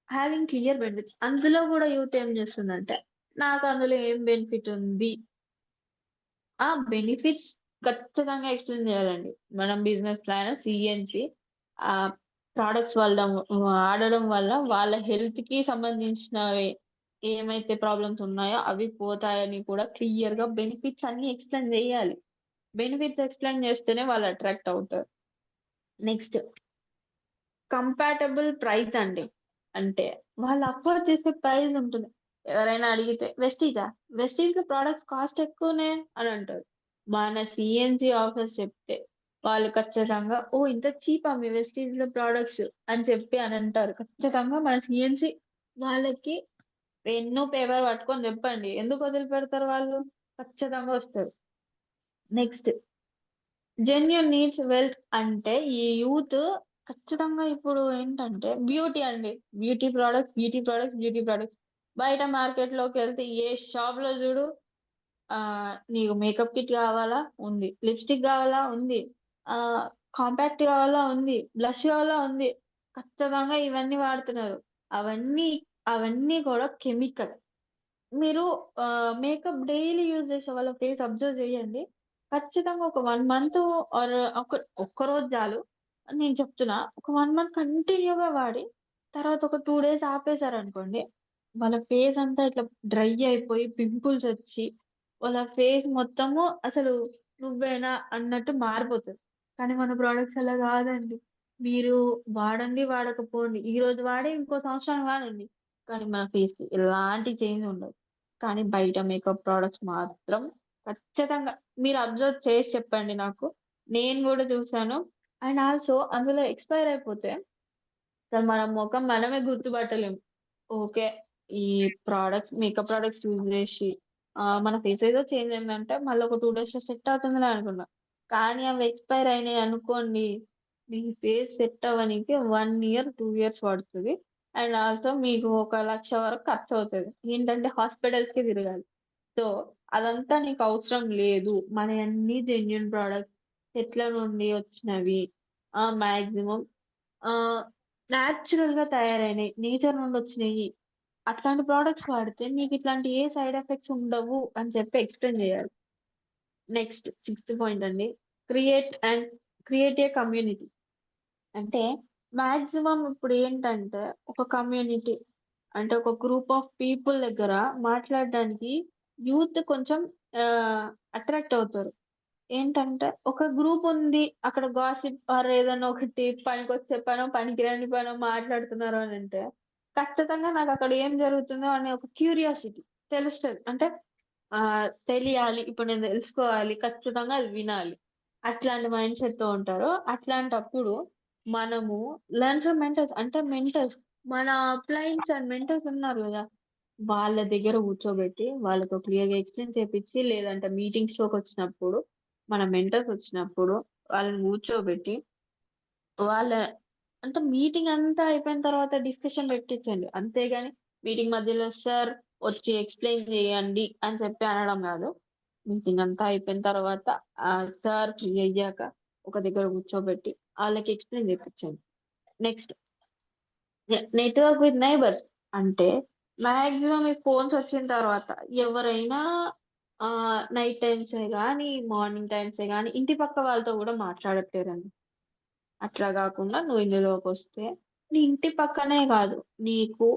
హావింగ్ క్లియర్ బెనిఫిట్స్. అందులో గూడా యూత్ ఏం జేస్తుందంటే, నాకు అందులో ఏం బెనిఫిట్ ఉంది? ఆ బెనిఫిట్స్ ఖచ్చితంగా ఎక్స్‌ప్లెయిన్ జేయాలండి. మనం బిజినెస్ ప్లాన్, సీఎన్‌సి ఆహ్, ప్రొడక్ట్స్ వాడడం వల్ల వాళ్ళ హెల్త్‌కి సంబంధించినవి ఏమైతే ప్రాబ్లమ్స్ ఉన్నాయో అవి పోతాయని కూడా క్లియర్‌గా బెనిఫిట్స్ అన్నీ ఎక్స్‌ప్లెయిన్ జేయాలి. బెనిఫిట్స్ ఎక్స్‌ప్లెయిన్ జేస్తేనే వాళ్ళు అట్రాక్ట్ అవుతారు. నెక్స్ట్ కంపాటబుల్ ప్రైస్ అండి. అంటే వాళ్ళు అఫోర్డ్ చేసే ప్రైస్ ఉంటుంది. ఎవరైనా అడిగితే వెస్టీజా? వెస్టీజ్‌లో ప్రొడక్ట్స్ కాస్ట్ ఎక్కువనే అని అంటారు. మన సీఎన్‌సీ ఆఫర్స్ చెప్తే వాళ్ళు ఖచ్చితంగా ఓహ్! ఇంత చీపా మీ వెస్టీజ్‌లో ప్రొడక్ట్స్ అని చెప్పి అనంటారు. ఖచ్చితంగా మన సీఎన్‌సీ వాళ్ళకి పెన్ను, పేపర్ పట్టుకొని చెప్పండి. ఎందుకు వదిలిపెడతారు వాళ్ళు? ఖచ్చితంగా వస్తారు. నెక్స్ట్ జెన్యూన్ నీడ్స్ వెల్త్ అంటే ఈ యూత్ ఖచ్చితంగా ఇప్పుడు ఏంటంటే బ్యూటీ అండి. Beauty products. బయట మార్కెట్‌లోకెళ్తే ఏ షాప్‌లో జూడు నీకు మేకప్ కిట్ గావాలా? ఉంది. లిప్‌స్టిక్ గావాలా? ఉంది. Ah, compact గావాలా? ఉంది. బ్లష్ కావాలా? ఉంది. ఖచ్చితంగా ఇవన్నీ వాడుతున్నారు. అవన్నీ, అవన్నీ కూడా కెమికల్. మీరు మేకప్ డైలీ యూజ్ చేసే వాళ్ళ ఫేస్ అబ్జర్వ్ చేయండి. ఖచ్చితంగా ఒక 1 మంత్ ఆర్ ఒక్కరోజు చాలు. నేను చెప్తున్నా. ఒక 1 మంత్ కంటిన్యూ‌గా వాడి, తర్వాత ఒక 2 డేస్ ఆపేసారనుకోండి, వాళ్ళ ఫేస్ అంతా ఇట్లా డ్రై అయిపోయి పింపుల్స్ వచ్చి, వాళ్ళ ఫేస్ మొత్తము అసలు నువ్వేనా అన్నట్టు మారిపోతది. కానీ మన ప్రొడక్ట్స్ అలా గాదండి. మీరు వాడండి, వాడకపోండి. ఈరోజు వాడి ఇంకో సంవత్సరానికి వాడండి. కానీ మన ఫేస్‌కి ఎలాంటి చేంజ్ ఉండదు. కానీ బయట మేకప్ ప్రొడక్ట్స్ మాత్రం ఖచ్చితంగా మీరు అబ్జర్వ్ చేసి చెప్పండి నాకు. నేను గూడా చూసాను. అండ్ ఆల్సో అందులో ఎక్స్‌పైర్ అయిపోతే అసలు మన మొఖం మనమే గుర్తుపట్టలేము. ఓకే. ఈ మేకప్ ప్రొడక్ట్స్ యూజ్ జేసి మన ఫేస్ ఏదో చేంజ్ అయిందంటే మళ్ళీ ఒక 2 డేస్‌లో సెట్ అవుతుందిలే అనుకున్నా. కానీ అవి ఎక్స్‌పైర్ అయినాయి అనుకోండి, మీ ఫేస్ సెట్ అవ్వనీకి 1 ఇయర్, 2 ఇయర్స్ పడతది. అండ్ ఆల్సో మీకు ఒక 1,00,000 వరకు ఖర్చవుతది. ఏంటంటే హాస్పిటల్స్‌కే తిరగాలి. సో, అదంతా నీకవసరం లేదు. మనయన్నీ జెన్యూన్ ప్రొడక్ట్స్ చెట్ల నుండి వచ్చినవి. మాక్సిమం ఆహ్, నేచురల్‌గా తయారైనయి. నేచర్ నుండొచ్చినయి. అట్లాంటి ప్రొడక్ట్స్ వాడితే మీకిట్లాంటి ఏ సైడ్ ఎఫెక్ట్స్ ఉండవు అని చెప్పి ఎక్స్‌ప్లెయిన్ జేయాలి. నెక్స్ట్ సిక్స్త్ పాయింట్ అండి. Create and create a community. అంటే మాక్సిమం ఇప్పుడేంటంటే ఒక కమ్యూనిటీ అంటే ఒక గ్రూప్ ఆఫ్ పీపుల్ దగ్గర మాట్లాడడానికి యూత్ కొంచెం ఆహ్, అట్రాక్ట్ అవుతారు. ఏంటంటే ఒక గ్రూప్ ఉంది. అక్కడ గాసిప్ ఆర్ ఏదన్నా ఒకటి పనికొచ్చే పనో, పనికిరాని పనో మాట్లాడుతున్నారు అనంటే, ఖచ్చితంగా నాకక్కడ ఏం జరుగుతుందో అనే ఒక క్యూరియాసిటీ తెలుస్తది. అంటే తెలియాలి. ఇప్పుడు నేను తెలుసుకోవాలి. ఖచ్చితంగా అది వినాలి. అట్లాంటి మైండ్ సెట్‌తో ఉంటారు. అట్లాంటప్పుడు మనము లెర్న్ ఫ్రమ్ మెంటర్స్ అంటే మెంటర్స్ మన అప్లయన్స్ అండ్ మెంటర్స్ ఉన్నారు గదా! వాళ్ళ దగ్గర కూర్చోబెట్టి, వాళ్ళతో క్లియర్‌గా ఎక్స్‌ప్లెయిన్ చేపిచ్చి, లేదంటే మీటింగ్స్‌లోకొచ్చినప్పుడు, మన మెంటర్స్ వచ్చినప్పుడు వాళ్ళని కూర్చోబెట్టి, వాళ్ళ అంటే మీటింగ్ అంతా అయిపోయిన తర్వాత డిస్కషన్ పెట్టించండి. అంతేగాని మీటింగ్ మధ్యలో సార్ వచ్చి ఎక్స్‌ప్లెయిన్ చేయండి అని చెప్పి అనడం గాదు. మీటింగ్ అంతా అయిపోయిన తర్వాత సార్ ఫ్రీ అయ్యాక ఒక దగ్గర కూర్చోబెట్టి ఆళ్ళకి ఎక్స్‌ప్లెయిన్ చేపిచ్చండి. నెక్స్ట్ నెట్‌వర్క్ విత్ నైబర్స్ అంటే మాక్సిమం ఈ ఫోన్స్ వచ్చిన తర్వాత ఎవరైనా నైట్ టైమ్సే గాని, మార్నింగ్ టైమ్సే గాని ఇంటి పక్క వాళ్ళతో గూడా మాట్లాడట్లేరండి. అట్లా గాకుండా నువ్వు ఇందులోకొస్తే నీ ఇంటి పక్కనే గాదు. నీకు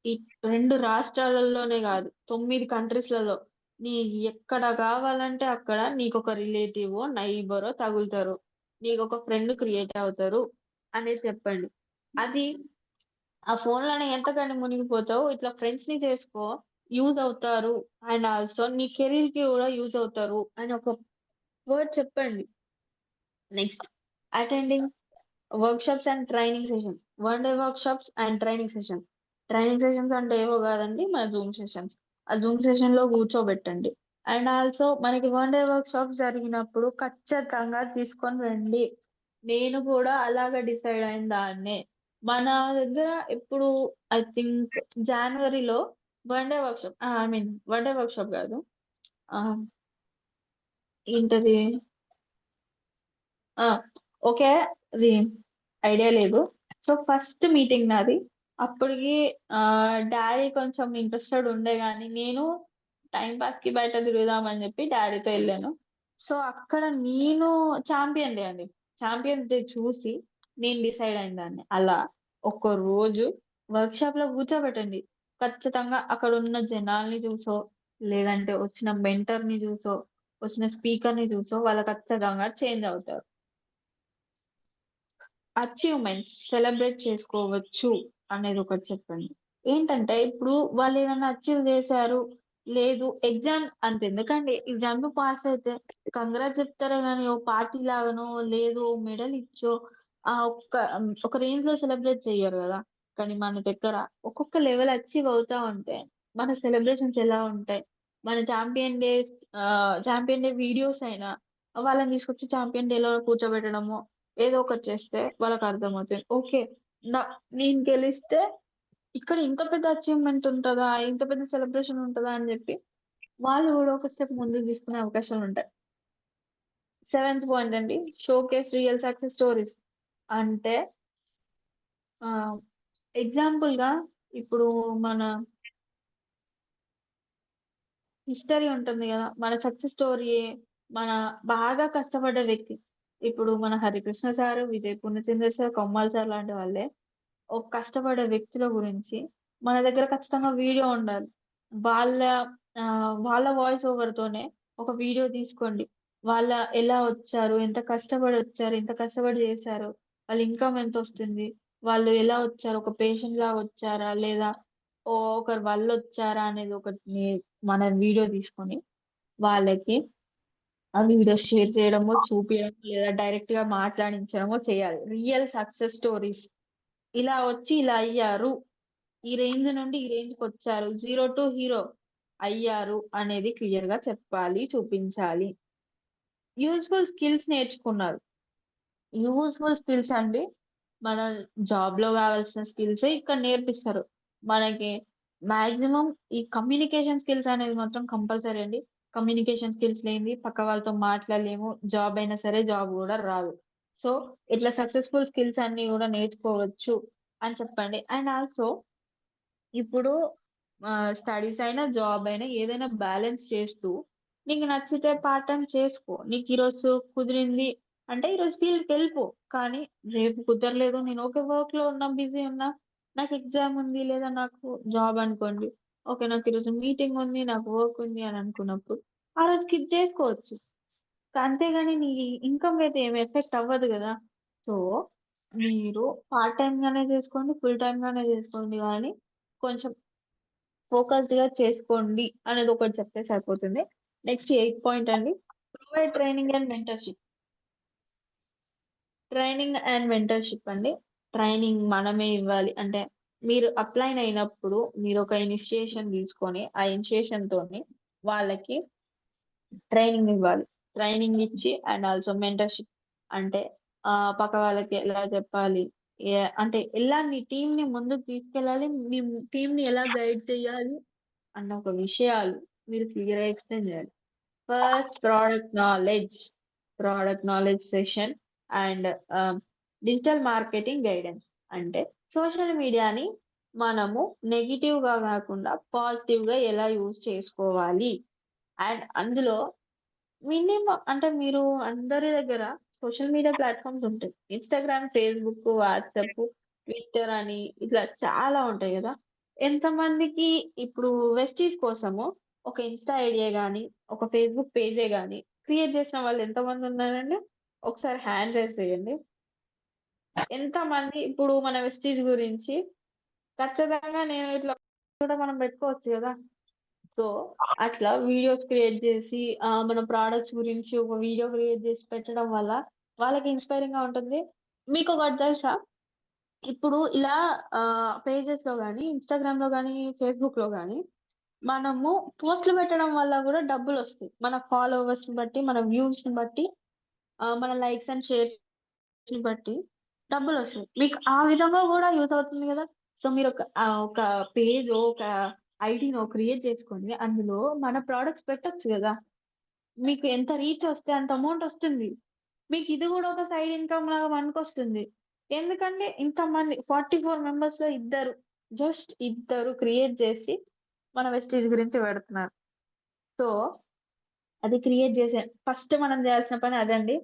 ఈ 2 రాష్ట్రాలలోనే గాదు. 9 కంట్రీస్‌లలో నీ ఎక్కడ గావాలంటే అక్కడ నీకొక రిలేటివో, నైబరో తగులుతారు. నీకొక ఫ్రెండ్ క్రియేట్ అవుతారు అనేది చెప్పండి. అది ఆ ఫోన్‌లోనే ఎంతకని మునిగిపోతావు. ఇట్లా ఫ్రెండ్స్‌ని చేసుకో. యూజ్ అవుతారు. అండ్ ఆల్సో నీ కెరీర్‌కి గూడా యూజ్ అవుతారు అని ఒక వర్డ్ చెప్పండి. Next attending workshops and training sessions. One day workshops and training sessions. Training sessions అంటే ఏవో గాదండి మన జూమ్ సెషన్స్. ఆ జూమ్ సెషన్‌లో కూర్చోబెట్టండి. అండ్ ఆల్సో మనకి వన్ డే వర్క్‌షాప్స్ జరిగినప్పుడు ఖచ్చితంగా తీసుకొని రండి. నేను కూడా అలాగా డిసైడ్ అయిన దాన్నే. మన దగ్గర ఇప్పుడు ఐ థింక్ జాన్వరిలో one day workshop I mean one day workshop గాదు. ఆహ్, ఏంటది? ఆ! ఓకే. అది ఐడియా లేదు. సో, ఫస్ట్ మీటింగ్ నాది. అప్పటికి డ్యాడీ కొంచెం ఇంట్రెస్టెడ్ ఉండే గానీ, నేను టైమ్ పాస్‌కి బయట తిరుగుదాం అని జెప్పి డ్యాడీతో ఎళ్ళాను. సో, అక్కడ నేను చాంపియన్ డే అండి. చాంపియన్స్ డే చూసి నేను డిసైడ్ అయిన దాన్ని. అలా ఒక్కరోజు వర్క్‌షాప్‌లో కూర్చోబెట్టండి. ఖచ్చితంగా అక్కడున్న జనాల్ని చూసో, లేదంటే వచ్చిన మెంటర్‌ని చూసో, వచ్చిన స్పీకర్‌ని చూసో వాళ్ళు ఖచ్చితంగా చేంజ్ అవుతారు. అచీవ్‌మెంట్స్ సెలబ్రేట్ చేసుకోవచ్చు అనేదొకటి చెప్పండి. ఏంటంటే ఇప్పుడు వాళ్ళేదన్నా అచీవ్ జేశారు, లేదు ఎగ్జామ్ అంతెందుకండి ఎగ్జామ్‌లో పాస్ అయితే కంగ్రాట్స్ చెప్తారే గాని ఓ పార్టీ లాగానో, లేదు ఓ మెడల్ ఇచ్చో ఒక రేంజ్‌లో సెలబ్రేట్ చెయ్యరు గదా! కానీ మన దగ్గర ఒక్కొక్క లెవెల్ అచీవ్ అవుతా ఉంటే మన సెలబ్రేషన్స్ ఎలా ఉంటాయి? మన చాంపియన్ డే వీడియోస్ అయినా వాళ్ళని తీసుకొచ్చి చాంపియన్ డేలో కూర్చోబెట్టడము ఏదో ఒకటి చేస్తే వాళ్ళకర్థమవుతది. ఓకే. న నేను గెలిస్తే ఇక్కడ ఇంత పెద్ద అచీవ్‌మెంట్ ఉంటదా? ఇంత పెద్ద సెలబ్రేషన్ ఉంటదా? అని జెప్పి వాళ్ళు గూడా ఒక స్టెప్ ముందుకు తీసుకునే అవకాశాలుంటాయి. సెవెంత్ పాయింట్ అండి. Showcase real success stories. అంటే ఆహ్, ఎగ్జాంపుల్‌గా ఇప్పుడు మన హిస్టరీ ఉంటుంది గదా! మన సక్సెస్ స్టోరీ మన బాగా కష్టపడ్డ వ్యక్తి. ఇప్పుడు మన Harikrishna sir, Vijay Purnachandra sir, Kommal sir లాంటి వాళ్ళే ఒక కష్టపడే వ్యక్తుల గురించి మన దగ్గర ఖచ్చితంగా వీడియో ఉండాలి. వాళ్ళ వాళ్ళ వాయిస్ ఓవర్‌తోనే ఒక వీడియో తీసుకోండి. వాళ్ళ ఎలా వచ్చారు? ఎంత కష్టపడి వచ్చారు? ఎంత కష్టపడి చేశారు? వాళ్ళ ఇన్‌కమ్ ఎంతొస్తుంది? వాళ్ళు ఎలా వచ్చారు? ఒక పేషెంట్‌లా వచ్చారా? లేదా ఒకరి వల్లొచ్చారా? అనేది ఒకటి మన వీడియో తీసుకొని వాళ్ళకి ఆ వీడియోస్ షేర్ చేయడమో, చూపియడమో లేదా డైరెక్ట్‌గా మాట్లాడించడమో చేయాలి. Real success stories. ఇలా వచ్చి ఇలా అయ్యారు. ఈ రేంజ్ నుండి ఈ రేంజ్‌కొచ్చారు. జీరో టు హీరో అయ్యారు అనేది క్లియర్‌గా చెప్పాలి, చూపించాలి. యూజ్‌ఫుల్ స్కిల్స్ నేర్చుకున్నారు. యూజ్‌ఫుల్ స్కిల్స్ అండి మన జాబ్‌లో గావాల్సిన స్కిల్సే ఇక్కడ నేర్పిస్తారు. మనకి మాక్సిమం ఈ కమ్యూనికేషన్ స్కిల్స్ అనేది మాత్రం కంపల్సరీ అండి. కమ్యూనికేషన్ స్కిల్స్ లేనిది పక్క వాళ్ళతో మాట్లాడలేము. జాబ్ అయినా సరే జాబ్ గూడా రాదు. సో, ఇట్లా సక్సెస్‌ఫుల్ స్కిల్స్ అన్నీ గూడా నేర్చుకోవచ్చు అని చెప్పండి. అండ్ ఆల్సో ఇప్పుడు స్టడీస్ అయినా, జాబ్ అయినా ఏదైనా బ్యాలెన్స్ చేస్తూ నీకు నచ్చితే పార్ట్ టైమ్ చేసుకో. నీకు ఈరోజు కుదిరింది అంటే ఈరోజు ఫీల్డ్‌కెళ్ళిపో. కానీ రేపు కుదరలేదు నేను ఓకే వర్క్‌లో ఉన్నా, బిజీ ఉన్నా, నాకు ఎగ్జామ్ ఉంది లేదా నాకు జాబ్ అనుకోండి. ఓకే. నాకు ఈరోజు మీటింగ్ ఉంది, నాకు వర్క్ ఉంది అని అనుకున్నప్పుడు ఆ రోజు స్కిప్ చేసుకోవచ్చు. అంతేగాని నీ ఇన్‌కమ్ అయితే ఏమి ఎఫెక్ట్ అవ్వదు గదా! సో, మీరు పార్ట్ టైమ్ గానే చేసుకోండి, ఫుల్ టైమ్ గానే చేసుకోండి గానీ కొంచెం ఫోకస్డ్‌గా చేసుకోండి అనేది ఒకటి చెప్తే సరిపోతుంది. నెక్స్ట్ 8 పాయింట్ అండి. Provide training and mentorship. Training and mentorship అండి. ట్రైనింగ్ మనమే ఇవ్వాలి. అంటే మీరు అప్లైన్ అయినప్పుడు మీరొక ఇనిషియేషన్ తీసుకొని, ఆ ఇనిషియేషన్‌తోని వాళ్ళకి ట్రైనింగ్ ఇవ్వాలి. ట్రైనింగ్ ఇచ్చి అండ్ ఆల్సో మెంటర్‌షిప్ అంటే పక్క వాళ్ళకి ఎలా చెప్పాలి? అంటే ఎలా మీ టీమ్‌ని ముందుకు తీసుకెళ్ళాలి? మీ టీమ్‌ని ఎలా గైడ్ చేయాలి? అన్న ఒక విషయాలు మీరు క్లియర్‌గా ఎక్స్‌ప్లెయిన్ చేయాలి. First product knowledge session and digital marketing guidance. అంటే సోషల్ మీడియాని మనము నెగెటివ్‌గా గాకుండా పాజిటివ్‌గా ఎలా యూజ్ చేసుకోవాలి? అండ్ అందులో అంటే మీరు అందరి దగ్గర సోషల్ మీడియా ప్లాట్‌ఫార్మ్స్ ఉంటాయి. ఇన్‌స్టాగ్రామ్, ఫేస్‌బుక్, వాట్సాప్, ట్విట్టర్ అని ఇట్లా చాలా ఉంటాయి గదా! ఎంతమందికి ఇప్పుడు వెస్టీస్ కోసము ఒక ఇన్‌స్టా ఐడీయే గాని, ఒక ఫేస్‌బుక్ పేజే గాని క్రియేట్ చేసిన వాళ్ళు ఎంతమందున్నారండి? ఒకసారి హ్యాండ్ రైజ్ చేయండి. ఎంతమంది ఇప్పుడు మన వెస్టీజ్ గురించి ఖచ్చితంగా నేను ఇట్లా కూడా మనం పెట్టుకోవచ్చు గదా! సో, అట్లా వీడియోస్ క్రియేట్ జేసి మన ప్రొడక్ట్స్ గురించి ఒక వీడియో క్రియేట్ జేసి పెట్టడం వల్ల వాళ్ళకి ఇన్‌స్పైరింగ్‌గా ఉంటుంది. మీకొకటి తెలుసా? ఇప్పుడు ఇలా పేజెస్‌లో గాని, ఇన్‌స్టాగ్రామ్‌లో గాని, ఫేస్‌బుక్‌లో గాని మనము పోస్ట్‌లు పెట్టడం వల్ల గూడా డబ్బులొస్తాయి. మన ఫాలోవర్స్‌ని బట్టి, మన వ్యూస్‌ని బట్టి, మన లైక్స్ అండ్ షేర్స్‌ని బట్టి డబ్బులొస్తాయి. మీకు ఆ విధంగా గూడా యూజ్ అవుతుంది గదా! సో, ఒక పేజో, ఒక ఐడీనో క్రియేట్ చేసుకొని అందులో మన ప్రొడక్ట్స్ పెట్టొచ్చు గదా! మీకు ఎంత రీచ్ వస్తే అంత అమౌంట్ ఒస్తుంది. మీకు ఇది గూడా ఒక సైడ్ ఇన్‌కమ్ లాగా పనికొస్తుంది. ఎందుకంటే ఇంతమంది 44 మెంబర్స్‌లో జస్ట్ ఇద్దరు క్రియేట్ జేసి మన వెస్టీజ్ గురించి పెడుతున్నారు. సో, అది క్రియేట్ జేసే ఫస్ట్ మనం జేయాల్సిన పని అదండి.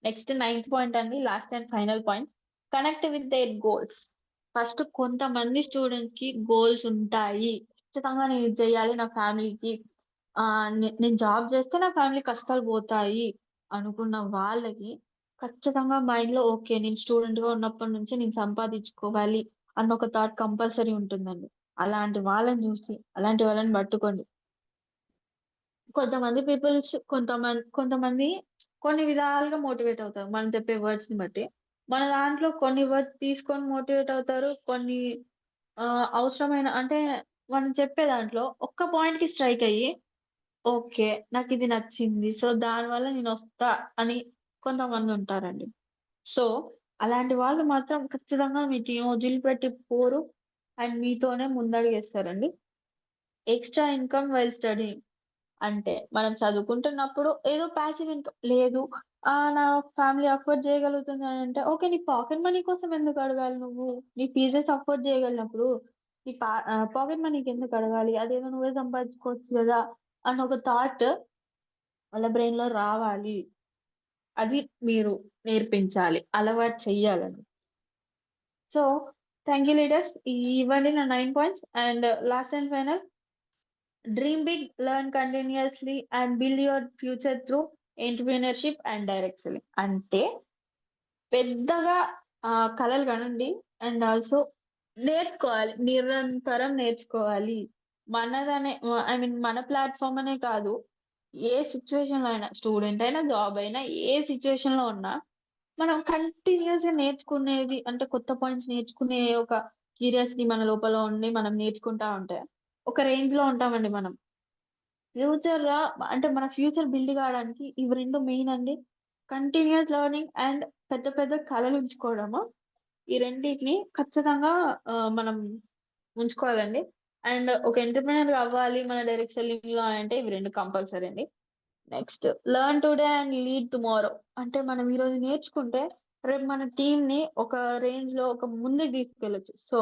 నెక్స్ట్ నైన్త్ పాయింట్ అండి. Last and final point. Connect with their goals. First కొంతమంది స్టూడెంట్స్‌కి గోల్స్ ఉంటాయి. ఖచ్చితంగా నేను ఇది చేయాలి నా ఫ్యామిలీకి. నేను జాబ్ చేస్తే నా ఫ్యామిలీ కష్టాలు పోతాయి అనుకున్న వాళ్ళకి ఖచ్చితంగా మైండ్‌లో ఓకే. నేను స్టూడెంట్‌గా ఉన్నప్పటి నుంచి నేను సంపాదించుకోవాలి అన్న ఒక థాట్ కంపల్సరీ ఉంటుందండి. అలాంటి వాళ్ళని పట్టుకోండి. కొంతమంది పీపుల్స్ కొంతమంది కొన్ని విధాలుగా మోటివేట్ అవుతారు. మనం చెప్పే వర్డ్స్‌ని బట్టి. మన దాంట్లో కొన్ని వర్డ్స్ తీసుకొని మోటివేట్ అవుతారు. కొన్ని అవసరమైన అంటే మనం చెప్పే దాంట్లో ఒక్క పాయింట్‌కి స్ట్రైక్ అయ్యి, ఓకే. నాకిది నచ్చింది. సో, దానివల్ల నేనొస్తా అని కొంతమందుంటారండి. సో, అలాంటి వాళ్ళు మాత్రం ఖచ్చితంగా మీ టీమ్ వదిలిపెట్టి పోరు. అండ్ మీతోనే ముందడుగేస్తారండి. Extra income while studying. అంటే మనం చదువుకుంటున్నప్పుడు ఏదో పాసివ్ ఇన్‌కమ్ లేదు. నా ఫ్యామిలీ అఫోర్డ్ చేయగలుగుతుంది అనంటే, ఓకే. నీ పాకెట్ మనీ కోసం ఎందుకు అడగాలి నువ్వు? నీ ఫీజెస్ అఫోర్డ్ చేయగలిగినప్పుడు పాకెట్ మనీకెందుకు అడగాలి? అదేదో నువ్వే సంపాదించుకోవచ్చు గదా! అన్న ఒక థాట్ వాళ్ళ బ్రెయిన్‌లో రావాలి. అది మీరు నేర్పించాలి. అలవాటు చెయ్యాలండి. So, thank you leaders. ఇవ్వండి నా 9 points and last and final dream big, learn continuously and build your future through entrepreneurship and direct selling. అంటే పెద్దగా కలలు కనండి. అండ్ ఆల్సో నేర్చుకోవాలి. నిరంతరం నేర్చుకోవాలి. మనదనే ఐ మీన్ మన ప్లాట్‌ఫార్మ్ అనే కాదు. ఏ సిట్యుయేషన్‌లో అయినా స్టూడెంట్ అయినా, జాబ్ అయినా ఏ సిట్యుయేషన్‌లో ఉన్నా మనం కంటిన్యూయస్‌గా నేర్చుకునేది అంటే కొత్త పాయింట్స్ నేర్చుకునే ఒక క్యూరియాసిటీ మన లోపల ఉండి మనం నేర్చుకుంటా ఉంటే ఒక రేంజ్‌లో ఉంటామండి మనం. ఫ్యూచర్‌లో అంటే మన ఫ్యూచర్ బిల్డ్ కావడానికి ఇవి 2 మెయిన్ అండి. కంటిన్యూయస్ లెర్నింగ్ అండ్ పెద్ద పెద్ద కలలుంచుకోవడము. ఈ రెండిటిని ఖచ్చితంగా మనం ఉంచుకోవాలండి. అండ్ ఒక ఎంటర్‌ప్రెన్యూర్ అవ్వాలి మన డైరెక్ట్ సెల్లింగ్‌లో అంటే ఇవి 2 కంపల్సరీ అండి. Next learn today and lead tomorrow. అంటే మనం ఈరోజు నేర్చుకుంటే రేపు మన టీమ్‌ని ఒక రేంజ్‌లో ఒక ముందుకు తీసుకెళ్ళొచ్చు. సో,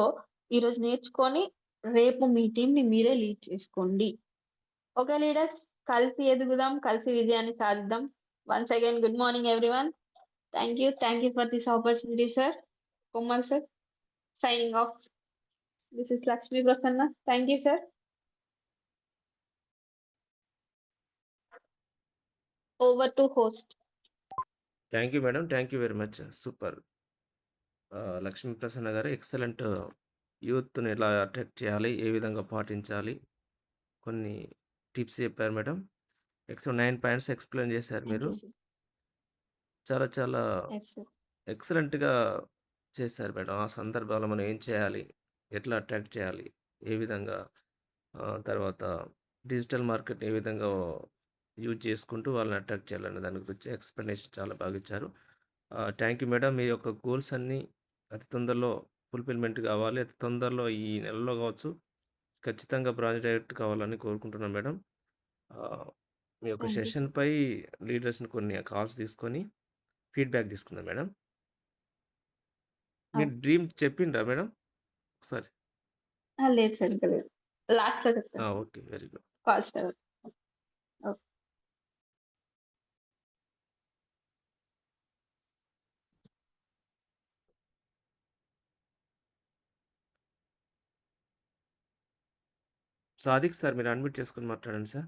ఈరోజు నేర్చుకొని రేపు మీ టీమ్‌ని మీరే లీడ్ చేసుకోండి. ఓకే లీడర్స్, కలిసి ఎదుగుదాం, కలిసి విజయాన్ని సాధిద్దాం. Once again good morning everyone. Thank you. Thank you for this opportunity sir. Komal sir. Signing off. This is Lakshmi Prasanna. Thank you, sir. Over to host. Thank you madam. Thank you very much. Super. Lakshmi Prasanna గారు excellent. యూత్‌ని ఎలా attract చేయాలి? ఏ విధంగా పాటించాలి? కొన్ని tips చెప్పారు madam. 9 points explain చేశారు Thank మీరు. you, sir. చాలా చాలా Yes, sir. ఎక్సలెంట్‌గా చేశారు మేడం. ఆ సందర్భాల్లో మనం ఏం చేయాలి? ఎట్లా అట్రాక్ట్ చేయాలి? ఏ విధంగా తర్వాత డిజిటల్ మార్కెట్‌ని ఏ విధంగా యూజ్ చేసుకుంటూ వాళ్ళని అట్రాక్ట్ చేయాలనే దాని గురించి ఎక్స్‌ప్లనేషన్ చాలా బాగా ఇచ్చారు. Thank you madam. మీ యొక్క గోల్స్ అన్నీ అతి తొందరలో ఫుల్‌ఫిల్‌మెంట్ కావాలి. అతి తొందరలో ఈ నెలలో కావచ్చు, ఖచ్చితంగా బ్రాంచ్ డైరెక్టర్ కావాలని కోరుకుంటున్నాను మేడం. ఆహ్, మీ యొక్క Thank you, sir. సెషన్‌పై లీడర్స్‌ని కొన్ని కాల్స్ తీసుకొని ఫీడ్‌బ్యాక్ తీసుకుందాం మేడం. Oh. మీరు డ్రీమ్ చెప్పిండ్రా మేడం ఒకసారి? లేదు సార్ ఇంకా లేదు. లాస్ట్‌లో చెప్తాను sir. Okay. Very good. Calls తర్వాత. ఓకే. సాదిక్ సార్ మీరు అన్మ్యూట్ చేసుకొని మాట్లాడండి sir.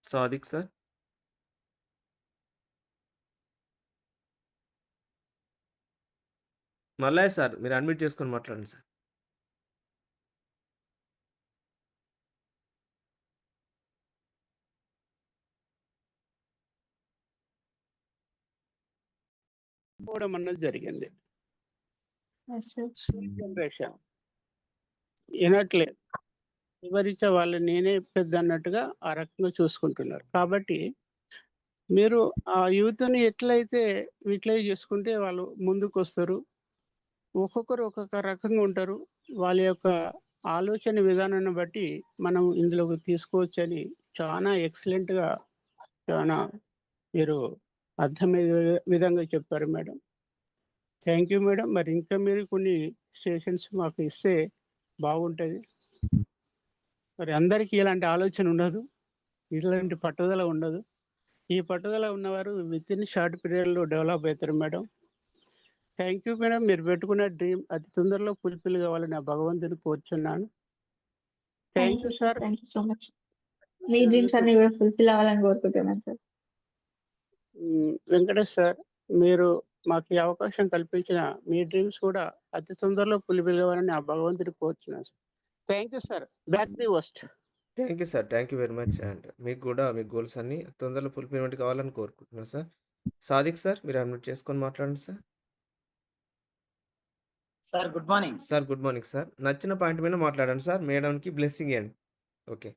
Sadiq sir. Mallaiah sir మీరు అన్మ్యూట్ చేసుకొని మాట్లాడండి సార్. పోవడం అన్నది జరిగింది. Yes sir. జనరేషన్ వినట్లేదు. ఎవరిచ్చే వాళ్ళు నేనే పెద్ద అన్నట్టుగా ఆ రకంగా చూసుకుంటున్నారు. కాబట్టి మీరు ఆ యూత్‌ని ఎట్లయితే యుటిలైజ్ చేసుకుంటే వాళ్ళు ముందుకొస్తారు. ఒక్కొక్కరు ఒక్కొక్క రకంగా ఉంటారు. వాళ్ళ యొక్క ఆలోచన విధానాన్ని బట్టి మనం ఇందులోకి తీసుకోవచ్చని చానా ఎక్సలెంట్‌గా చానా మీరు అర్థమయ్యే విధంగా చెప్పారు మేడం. Thank you madam. మరి ఇంకా మీరు కొన్ని సెషన్స్ మాకు ఇస్తే బాగుంటది. మరి అందరికీ ఇలాంటి ఆలోచన ఉండదు. ఇలాంటి పట్టుదల ఉండదు. ఈ పట్టుదల ఉన్నవారు వితిన్ షార్ట్ పీరియడ్‌లో డెవలప్ అయితారు మేడం. Thank you madam. మీరు పెట్టుకున్న డ్రీమ్ అతి తొందరలో ఫుల్‌ఫిల్ కావాలని ఆ భగవంతుని కోరుచున్నాను. Thank thank you you sir. Sir. Thank you so much. Me dreams అన్నీ కూడా ఫుల్‌ఫిల్ అవ్వాలని కోరుకుంటున్నాను సార్. వెంకటేష్ సార్, మీరు మాకు ఈ అవకాశం కల్పించిన మీ డ్రీమ్స్ కూడా అతి తొందరలో ఫుల్‌ఫిల్ కావాలని ఆ భగవంతుని కోరుచున్నాను sir. Thank you sir. Back the host. Thank you sir. Thank you very much. And మీకు కూడా మీ గోల్స్ అన్నీ తొందరలో ఫుల్‌ఫిల్‌మెంట్ కావాలని కోరుకుంటున్నాను సార్. సాదిక్ సార్ మీరు అన్మ్యూట్ చేసుకొని మాట్లాడండి sir. Sir good morning. Sir good morning sir. నచ్చిన పాయింట్ మీద మాట్లాడండి సార్. మేడంకి బ్లెస్సింగ్ ఇయ్యండి. ఓకే.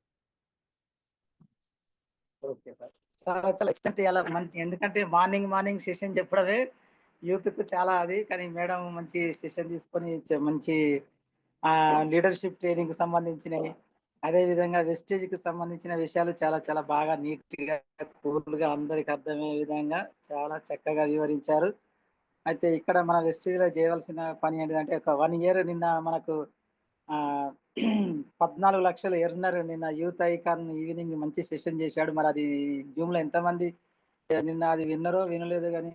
Okay sir. చాలా చాలా ఎక్సలెంట్ ఇయాల మంచి ఎందుకంటే మార్నింగ్ సెషన్ చెప్పడమే యూత్‌కు చాలా అది. కానీ మేడం మంచి సెషన్ తీసుకొని మంచి లీడర్‌షిప్ ట్రైనింగ్‌కి సంబంధించినవి, అదే విధంగా వెస్టేజ్‌కి సంబంధించిన విషయాలు చాలా చాలా బాగా నీట్‌గా, కూల్‌గా అందరికి అర్థమయ్యే విధంగా చాలా చక్కగా వివరించారు. అయితే ఇక్కడ మన వెస్టేజ్‌లో చేయవలసిన పని ఏంటిదంటే ఒక 1 ఇయర్ నిన్న మనకు ఆ 14 లక్షలు ఎర్నర్ నిన్న యూత్ ఐకాన్ ఈవినింగ్ మంచి సెషన్ చేశాడు. మరి అది జూమ్ లో ఎంతమంది నిన్న అది విన్నరో వినలేదు కానీ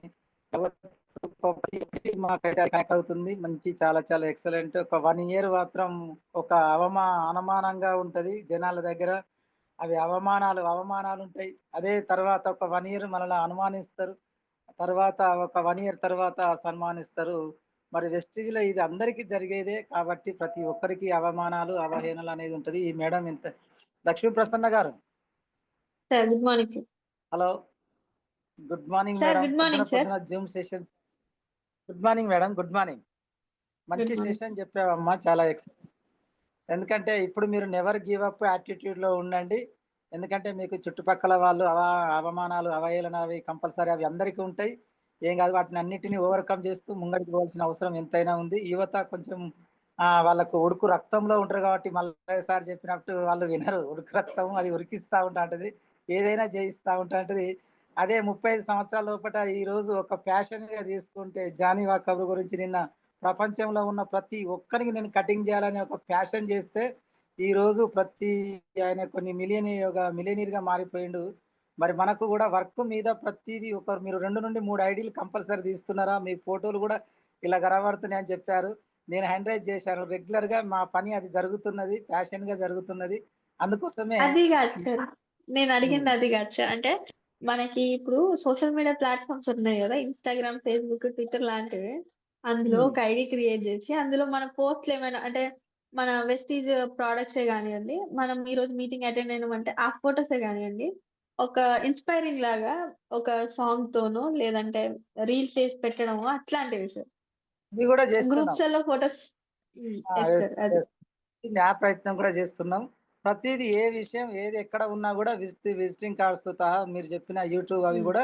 మాకైతే కనెక్ట్ అవుతుంది. మంచి చాలా చాలా ఎక్సలెంట్. ఒక 1 ఇయర్ మాత్రం ఒక అనుమానంగా ఉంటది జనాల దగ్గర. అవి అవమానాలు ఉంటాయి. అదే తర్వాత ఒక 1 ఇయర్ మనల్ని అనుమానిస్తారు. తర్వాత ఒక 1 ఇయర్ తర్వాత సన్మానిస్తారు. మరి వెస్టీజ్ లో ఇది అందరికీ జరిగేదే కాబట్టి ప్రతి ఒక్కరికి అవమానాలు అవహేళనలు అనేది ఉంటది. ఈ మేడం ఇంత లక్ష్మీ ప్రసన్న గారు, sir good morning sir. Hello, good morning sir madam. Good పొద్దున మార్నింగ్ సార్. పొద్దున Zoom session. Good morning madam, good morning. మంచి గుడ్ మార్నింగ్. సెషన్ చెప్పావమ్మా, చాలా ఎందుకంటే ఇప్పుడు మీరు నెవర్ గివ్ అప్ యాటిట్యూడ్ లో ఉండండి. ఎందుకంటే మీకు చుట్టుపక్కల వాళ్ళు అవమానాలు అవహేళనలు అవి కంపల్సరీ అవి అందరికీ ఉంటాయి. ఏం కాదు, వాటిని అన్నిటిని ఓవర్కమ్ చేస్తూ ముంగడికి పోవాల్సిన అవసరం ఎంతైనా ఉంది. యువత కొంచెం వాళ్ళకు ఉడుకు రక్తంలో ఉంటారు కాబట్టి మళ్ళీ సార్ చెప్పినట్టు వాళ్ళు వినరు. ఉడుకు రక్తం అది ఉరికిస్తా ఉంటది, ఏదైనా చేయిస్తా ఉంటది. అదే 35 సంవత్సరాల లోపల ఈ రోజు ఒక ప్యాషన్ గా తీసుకుంటే జానీ వాకబ్ గురించి నిన్న ప్రపంచంలో ఉన్న ప్రతి ఒక్కరికి నేను కటింగ్ చేయాలని ఒక ప్యాషన్ చేస్తే ఈ రోజు ఆయన కొన్ని మిలియనీర్ గా మారిపోయిండు. మరి మనకు కూడా వర్క్ మీద ప్రతిదీ మీరు 2 నుండి 3 ఐడీలు కంపల్సరీ తీస్తున్నారా? మీ ఫోటోలు కూడా ఇలా కనబడుతున్నాయి అని చెప్పారు. నేను హ్యాండ్ చేశాను. రెగ్యులర్ గా మా పని అది జరుగుతున్నది, ప్యాషన్ గా జరుగుతున్నది. అందుకోసమే అది కాదు సార్, నేను అడిగింది ఉమ్, అది కాదు సార్. అంటే మనకి ఇప్పుడు సోషల్ మీడియా ప్లాట్ఫామ్స్ ఉన్నాయి కదా, ఇన్స్టాగ్రామ్, ఫేస్బుక్, ట్విట్టర్ లాంటివి. అందులో ఉమ్, ఒక ఐడి క్రియేట్ చేసి అందులో మన పోస్ట్లు ఏమైనా అంటే మన వెస్టీజ్ ప్రోడక్ట్సే కానివ్వండి, మనం ఈ రోజు మీటింగ్ అటెండ్ అయినామంటే ఆ ఫొటోసే కానివ్వండి, ఒక ఇన్స్పైరింగ్ లాగా ఒక సాంగ్ తోనో లేదంటే రీల్స్ చేసి పెట్టడమో అట్లాంటివి సార్. ఇది కూడా చేస్తున్నాం. గ్రూప్స్ లో ఫొటోస్. ఎస్ yes, సార్, అది. yes. ఇది ఆ ప్రయత్నం కూడా చేస్తున్నాం. ప్రతిదీ ఏ విషయం ఏది ఎక్కడ ఉన్నా కూడా విజిటింగ్ కార్డ్స్ తో సహా మీరు చెప్పిన యూట్యూబ్ అవి ఉమ్, కూడా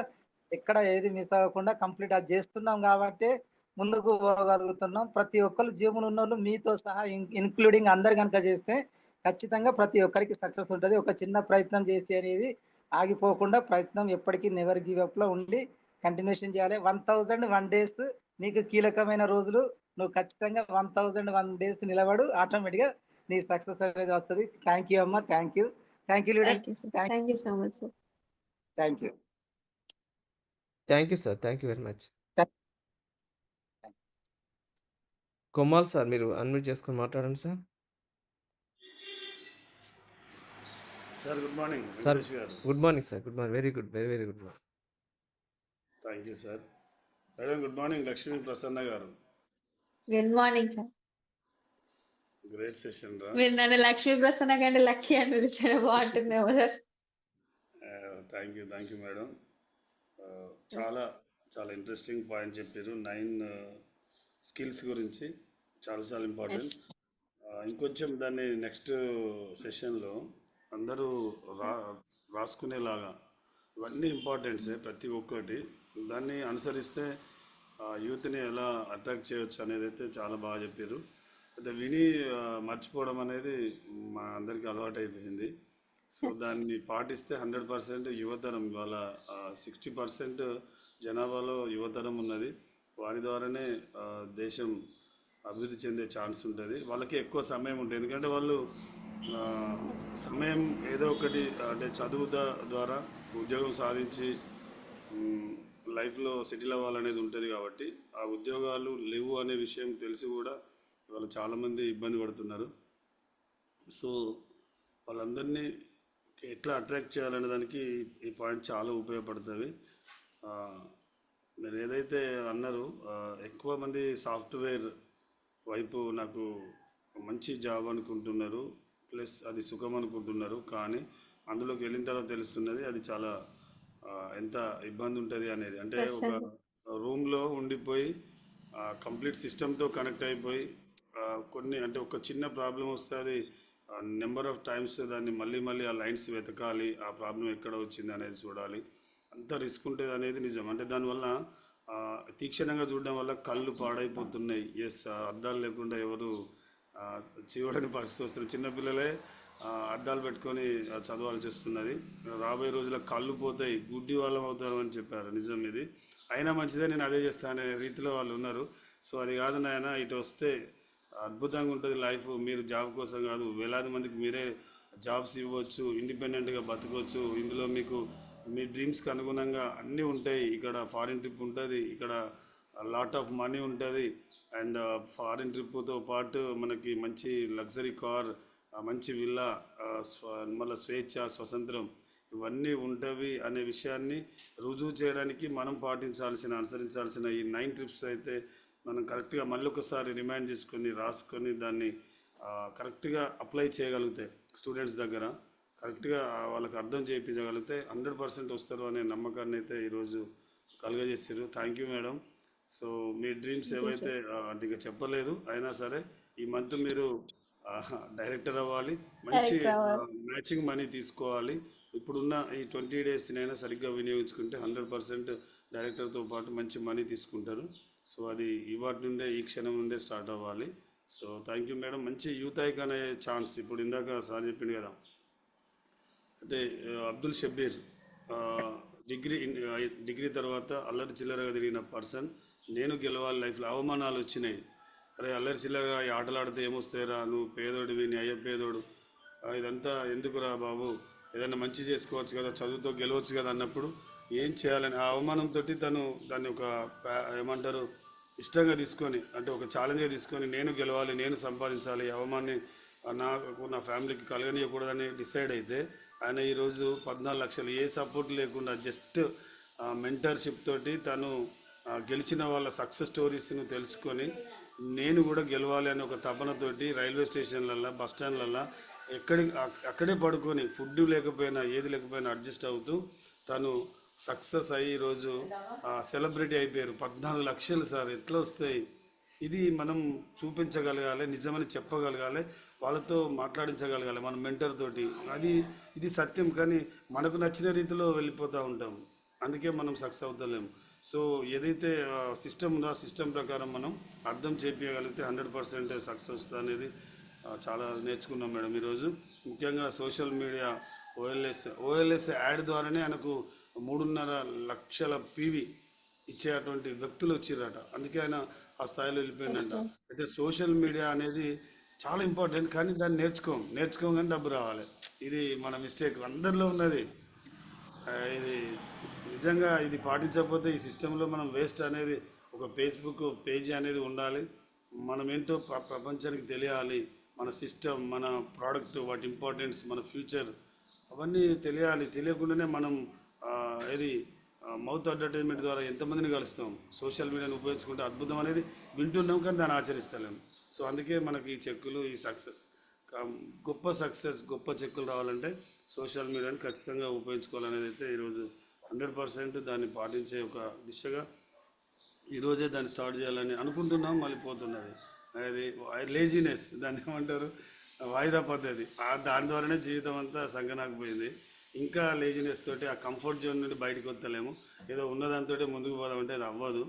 ఎక్కడ ఏది మిస్ అవ్వకుండా కంప్లీట్ అది చేస్తున్నాం కాబట్టి ముందుకు పోగలుగుతున్నాం. ప్రతి ఒక్కరు జీవన ఉన్నోళ్ళు మీతో సహా ఇన్క్లూడింగ్ అందరు కనుక చేస్తే ఖచ్చితంగా ప్రతి ఒక్కరికి సక్సెస్ ఉంటుంది. ఒక చిన్న ప్రయత్నం చేసి అనేది ఆగిపోకుండా ప్రయత్నం ఎప్పటికీ నెవర్ గివ్ అప్ లో ఉండి కంటిన్యూషన్ చేయాలి. 1001 డేస్ నీకు కీలకమైన రోజులు. నువ్వు ఖచ్చితంగా 1001 డేస్ నిలబడు, ఆటోమేటిక్ గా నీ సక్సెస్ అనేది వస్తుంది. థ్యాంక్ యూ అమ్మా, thank you thank leaders, you sir. Thank you so much sir. Thank you. Thank you sir. Thank you very much. Kommal sir, మీరు అన్మ్యూట్ చేసుకొని మాట్లాడండి sir. Sir good morning sir Venkatesh garu. Good morning sir. Good morning. Very good, very very good morning. Thank you sir. Madam good morning. Lakshmi Prasanna garu, good morning sir. Great session రా. మీరు నన్ను లక్ష్మీ ప్రసన్న కంటే lucky అని పిలిచిన బాగుంటుందేమో సార్. Thank you madam. చాలా చాలా interesting point చెప్పారు. 9 స్కిల్స్ గురించి చాలా ఇంపార్టెంట్. ఇంకొంచెం దాన్ని నెక్స్ట్ సెషన్లో అందరూ రాసుకునేలాగా ఇవన్నీ ఇంపార్టెంట్సే ప్రతి ఒక్కటి. దాన్ని అనుసరిస్తే యూత్ని ఎలా అట్రాక్ట్ చేయొచ్చు అనేది అయితే చాలా బాగా చెప్పారు. అయితే విని మర్చిపోవడం అనేది మా అందరికీ అలవాటు అయిపోయింది. సో దాన్ని పాటిస్తే 100% యువతరం, ఇవాళ 60% జనాభాలో యువతరం ఉన్నది. వారి ద్వారానే దేశం అభివృద్ధి చెందే ఛాన్స్ ఉంటుంది. వాళ్ళకి ఎక్కువ సమయం ఉంటుంది, ఎందుకంటే వాళ్ళు సమయం ఏదో ఒకటి అంటే చదువు ద్వారా ఉద్యోగం సాధించి లైఫ్లో సెటిల్ అవ్వాలనేది ఉంటుంది. కాబట్టి ఆ ఉద్యోగాలు లేవు అనే విషయం తెలిసి కూడా వాళ్ళు చాలామంది ఇబ్బంది పడుతున్నారు. సో వాళ్ళందరినీ ఎట్లా అట్రాక్ట్ చేయాలనే దానికి ఈ పాయింట్ చాలా ఉపయోగపడుతుంది. మీరు ఏదైతే అన్నారో ఎక్కువ మంది సాఫ్ట్వేర్ వైపు నాకు మంచి జాబ్ అనుకుంటున్నారు, ప్లస్ అది సుఖం అనుకుంటున్నారు. కానీ అందులోకి వెళ్ళిన తర్వాత తెలుస్తున్నది అది చాలా ఎంత ఇబ్బంది ఉంటుంది అనేది. అంటే ఒక రూమ్లో ఉండిపోయి కంప్లీట్ సిస్టమ్తో కనెక్ట్ అయిపోయి కొన్ని అంటే ఒక చిన్న ప్రాబ్లం వస్తే అది నెంబర్ ఆఫ్ టైమ్స్ దాన్ని మళ్ళీ ఆ లైన్స్ వెతకాలి, ఆ ప్రాబ్లం ఎక్కడ వచ్చింది అనేది చూడాలి. అంత రిస్క్ ఉంటుంది అనేది నిజం. అంటే దానివల్ల తీక్షణంగా చూడడం వల్ల కళ్ళు పాడైపోతున్నాయి. అద్దాలు లేకుండా ఎవరు చూడని పరిస్థితి వస్తుంది. చిన్నపిల్లలే అద్దాలు పెట్టుకొని చదవాల్సి వస్తున్నది. రాబోయే రోజుల్లో కళ్ళు పోతాయి, గుడ్డి వాళ్ళం అవుతారు అని చెప్పారు. నిజం ఇది. అయినా మంచిదే, నేను అదే చేస్తాను అనే రీతిలో వాళ్ళు ఉన్నారు. సో అది కాదు నాయన, ఇటు వస్తే అద్భుతంగా ఉంటుంది లైఫ్. మీరు జాబ్ కోసం కాదు, వేలాది మందికి మీరే జాబ్స్ ఇవ్వచ్చు, ఇండిపెండెంట్గా బతకవచ్చు. ఇందులో మీకు మీ డ్రీమ్స్కి అనుగుణంగా అన్నీ ఉంటాయి. ఇక్కడ ఫారిన్ ట్రిప్ ఉంటుంది, ఇక్కడ లాట్ ఆఫ్ మనీ ఉంటుంది. అండ్ ఫారిన్ ట్రిప్తో పాటు మనకి మంచి లగ్జరీ కార్, మంచి విల్లా, మళ్ళీ స్వేచ్ఛ, స్వతంత్రం ఇవన్నీ ఉంటవి అనే విషయాన్ని రుజువు చేయడానికి మనం అనుసరించాల్సిన ఈ 9 ట్రిప్స్ అయితే మనం కరెక్ట్గా మళ్ళీ ఒకసారి రిమైండ్ చేసుకొని రాసుకొని దాన్ని కరెక్ట్గా అప్లై చేయగలిగితే స్టూడెంట్స్ దగ్గర కరెక్ట్గా వాళ్ళకి అర్థం చేయించగలిగితే 100% వస్తారు అనే నమ్మకాన్ని అయితే ఈరోజు కలుగజేసారు. Thank you madam. సో మీ డ్రీమ్స్ ఏవైతే అంటే ఇక చెప్పలేదు, అయినా సరే ఈ మంత్ మీరు డైరెక్టర్ అవ్వాలి, మంచి మ్యాచింగ్ మనీ తీసుకోవాలి. ఇప్పుడున్న ఈ 20 డేస్నైనా సరిగ్గా వినియోగించుకుంటే 100% డైరెక్టర్తో పాటు మంచి మనీ తీసుకుంటారు. సో అది ఇవాటి నుండే, ఈ క్షణం నుండే స్టార్ట్ అవ్వాలి. So thank you madam. మంచి యూత్ ఐకాన్ అయ్యే ఛాన్స్ ఇప్పుడు ఇందాక సార్ చెప్పింది కదా, అయితే అబ్దుల్ షబ్బీర్ డిగ్రీ తర్వాత అల్లరి చిల్లరగా తిరిగిన పర్సన్. నేను గెలవాలి లైఫ్లో, అవమానాలు వచ్చినాయి, అరే అల్లరి చిల్లరగా ఈ ఆటలు ఆడితే ఏమొస్తాయిరా, నువ్వు పేదోడివి, నీ అయ్య పేదోడు, ఇదంతా ఎందుకురా బాబు, ఏదైనా మంచి చేసుకోవచ్చు కదా, చదువుతో గెలవచ్చు కదా అన్నప్పుడు ఏం చేయాలని ఆ అవమానంతో తను దాన్ని ఒక ఏమంటారు ఇష్టంగా తీసుకొని, అంటే ఒక ఛాలెంజ్గా తీసుకొని నేను గెలవాలి, నేను సంపాదించాలి, అవమాన్ని నాకు నా ఫ్యామిలీకి కలగనీయకూడదని డిసైడ్ అయితే ఆయన ఈరోజు 14 లక్షలు ఏ సపోర్ట్ లేకుండా జస్ట్ మెంటర్షిప్ తోటి తను గెలిచిన వాళ్ళ సక్సెస్ స్టోరీస్ను తెలుసుకొని నేను కూడా గెలవాలి అనే ఒక తపనతోటి రైల్వే స్టేషన్లల్లో, బస్ స్టాండ్లల్లో అక్కడే పడుకొని ఫుడ్ లేకపోయినా ఏది లేకపోయినా అడ్జస్ట్ అవుతూ తను సక్సెస్ అయ్యి ఈరోజు సెలబ్రిటీ అయిపోయారు. 14 లక్షలు సార్ ఎట్లా వస్తాయి? ఇది మనం చూపించగలగాలి, నిజమని చెప్పగలగాలి, వాళ్ళతో మాట్లాడించగలగాలి మన మెంటర్ తోటి. ఇది సత్యం. కానీ మనకు నచ్చిన రీతిలో వెళ్ళిపోతూ ఉంటాం, అందుకే మనం సక్సెస్ అవుతలేము. సో ఏదైతే సిస్టమ్ ఉందో ఆ సిస్టమ్ ప్రకారం మనం అర్థం చేపించగలిగితే 100% సక్సెస్ వస్తుంది అనేది చాలా నేర్చుకున్నాం మేడం ఈరోజు. ముఖ్యంగా సోషల్ మీడియా ఓఎల్ఎస్ యాడ్ ద్వారానే ఆయనకు 3.5 లక్షల పీవీ ఇచ్చేటువంటి వ్యక్తులు వచ్చిరట, అందుకే ఆయన ఆ స్థాయిలో వెళ్ళిపోయిందంట. అయితే సోషల్ మీడియా అనేది చాలా ఇంపార్టెంట్, కానీ దాన్ని నేర్చుకోం కానీ డబ్బు రావాలి. ఇది మన మిస్టేక్ అందరిలో ఉన్నది. ఇది నిజంగా ఇది పాటించకపోతే ఈ సిస్టంలో మనం వేస్ట్ అనేది, ఒక ఫేస్బుక్ పేజీ అనేది ఉండాలి, మనం ఏంటో ప్రపంచానికి తెలియాలి, మన సిస్టమ్, మన ప్రోడక్ట్, వాటి ఇంపార్టెన్స్, మన ఫ్యూచర్ అవన్నీ తెలియాలి. తెలియకుండానే మనం ఇది మౌత్ అడ్వర్టైజ్మెంట్ ద్వారా ఎంతమందిని కలుస్తాం. సోషల్ మీడియాను ఉపయోగించుకుంటే అద్భుతం అనేది వింటున్నాం కానీ దాన్ని ఆచరిస్తలేము. సో అందుకే మనకి ఈ చెక్కులు, ఈ సక్సెస్, గొప్ప చెక్కులు రావాలంటే సోషల్ మీడియాని ఖచ్చితంగా ఉపయోగించుకోవాలనేది అయితే ఈరోజు 100% దాన్ని పాటించే ఒక దిశగా ఈరోజే దాన్ని స్టార్ట్ చేయాలని అనుకుంటున్నాం. మళ్ళీ పోతున్నది అది లేజినెస్, దాన్ని ఏమంటారు, వాయిదా పద్ధతి. దాని ద్వారానే జీవితం అంతా సంగనాకపోయింది. ఇంకా లేజినెస్ తోటి ఆ కంఫర్ట్ జోన్ నుండి బయటకు వస్తలేము. ఏదో ఉన్నదాంతో ముందుకు పోదామంటే అది అవ్వదు.